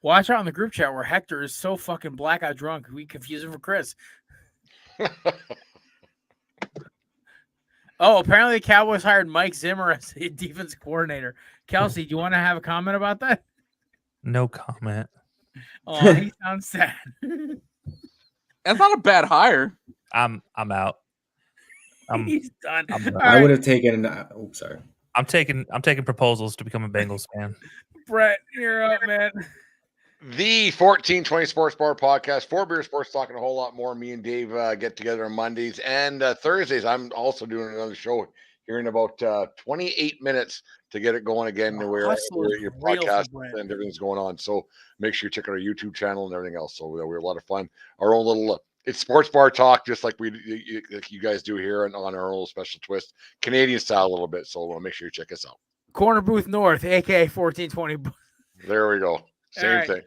Watch out on the group chat where Hector is so fucking blackout drunk we confuse him for Chris. Oh, apparently the Cowboys hired Mike Zimmer as the defense coordinator. Kelsey, do you want to have a comment about that? No comment. Oh, he sounds sad. That's not a bad hire. I'm out. He's done. I would have taken. Sorry. I'm taking proposals to become a Bengals fan. Brett, you're up, man. The 1420 Sports Bar Podcast, 4 beer sports talking a whole lot more. Me and Dave get together on Mondays and Thursdays. I'm also doing another show here in about 28 minutes to get it going again. Where your podcast and everything's going on. So make sure you check out our YouTube channel and everything else. So we're a lot of fun. Our own little it's sports bar talk, just like you guys do here, and on our own special twist, Canadian style a little bit. So make sure you check us out. Corner Booth North, aka 1420. There we go. Same thing.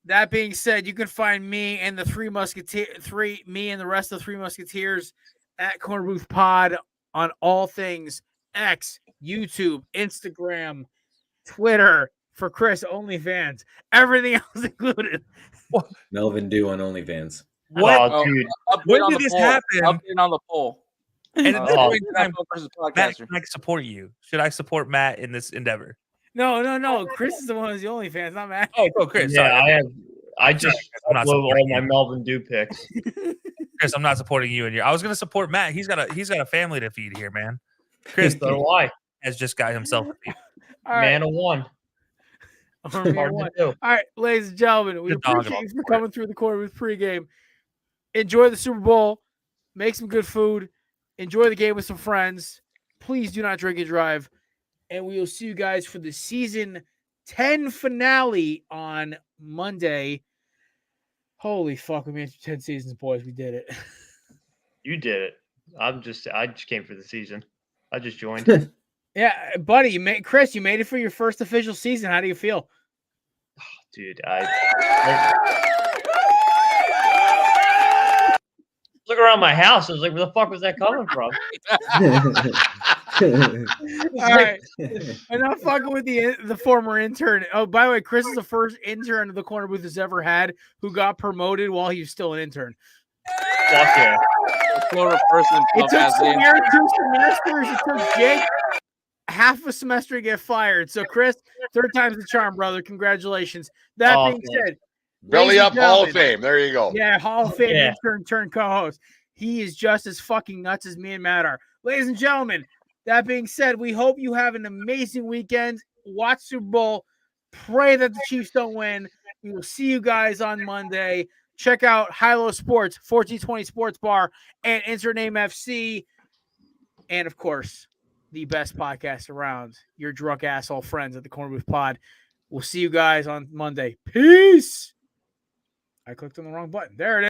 That being said, you can find me and the rest of the Three Musketeers at Corner Booth Pod on all things X, YouTube, Instagram, Twitter. For Chris, OnlyFans, everything else included. Melvin Dew on OnlyFans. What, dude? When did this happen? Update on the poll. And at this point in time, Matt, can I support you? Should I support Matt in this endeavor? No. Chris is the one who's the OnlyFans, not Matt. Oh, Chris. Yeah, sorry. I just upload all my Melvin Dew pics. Chris, I'm not supporting you in here. I was going to support Matt. He's got a family to feed here, man. Chris, So do I. has just got himself a feed. Man of one. All right, ladies and gentlemen, we appreciate you for coming through the Corner with Pregame. Enjoy the Super Bowl. Make some good food. Enjoy the game with some friends. Please do not drink and drive. And we will see you guys for the season 10 finale on Monday. Holy fuck, we made 10 seasons, boys. We did it. You did it. I just came for the season. I just joined. Yeah, buddy, Chris, you made it for your first official season. How do you feel? Oh, dude, look around my house. I was like, where the fuck was that coming from? All right. Enough fucking with the former intern. Oh, by the way, Chris is the first intern the Corner Booth has ever had who got promoted while he was still an intern. Fuck yeah. It took Samir 2 semesters. It took Jake half a semester to get fired. So, Chris, 3rd time's the charm, brother. Congratulations. That being said, Belly Up Hall of Fame. There you go. Yeah, Hall of Fame intern turn co-host. He is just as fucking nuts as me and Matt are. Ladies and gentlemen, that being said, we hope you have an amazing weekend. Watch Super Bowl. Pray that the Chiefs don't win. We will see you guys on Monday. Check out High-Low Sports, 1420 Sports Bar, and Insert Name FC. And, of course, the best podcast around. Your drunk asshole friends at the Corner Booth Pod. We'll see you guys on Monday. Peace. I clicked on the wrong button. There it is.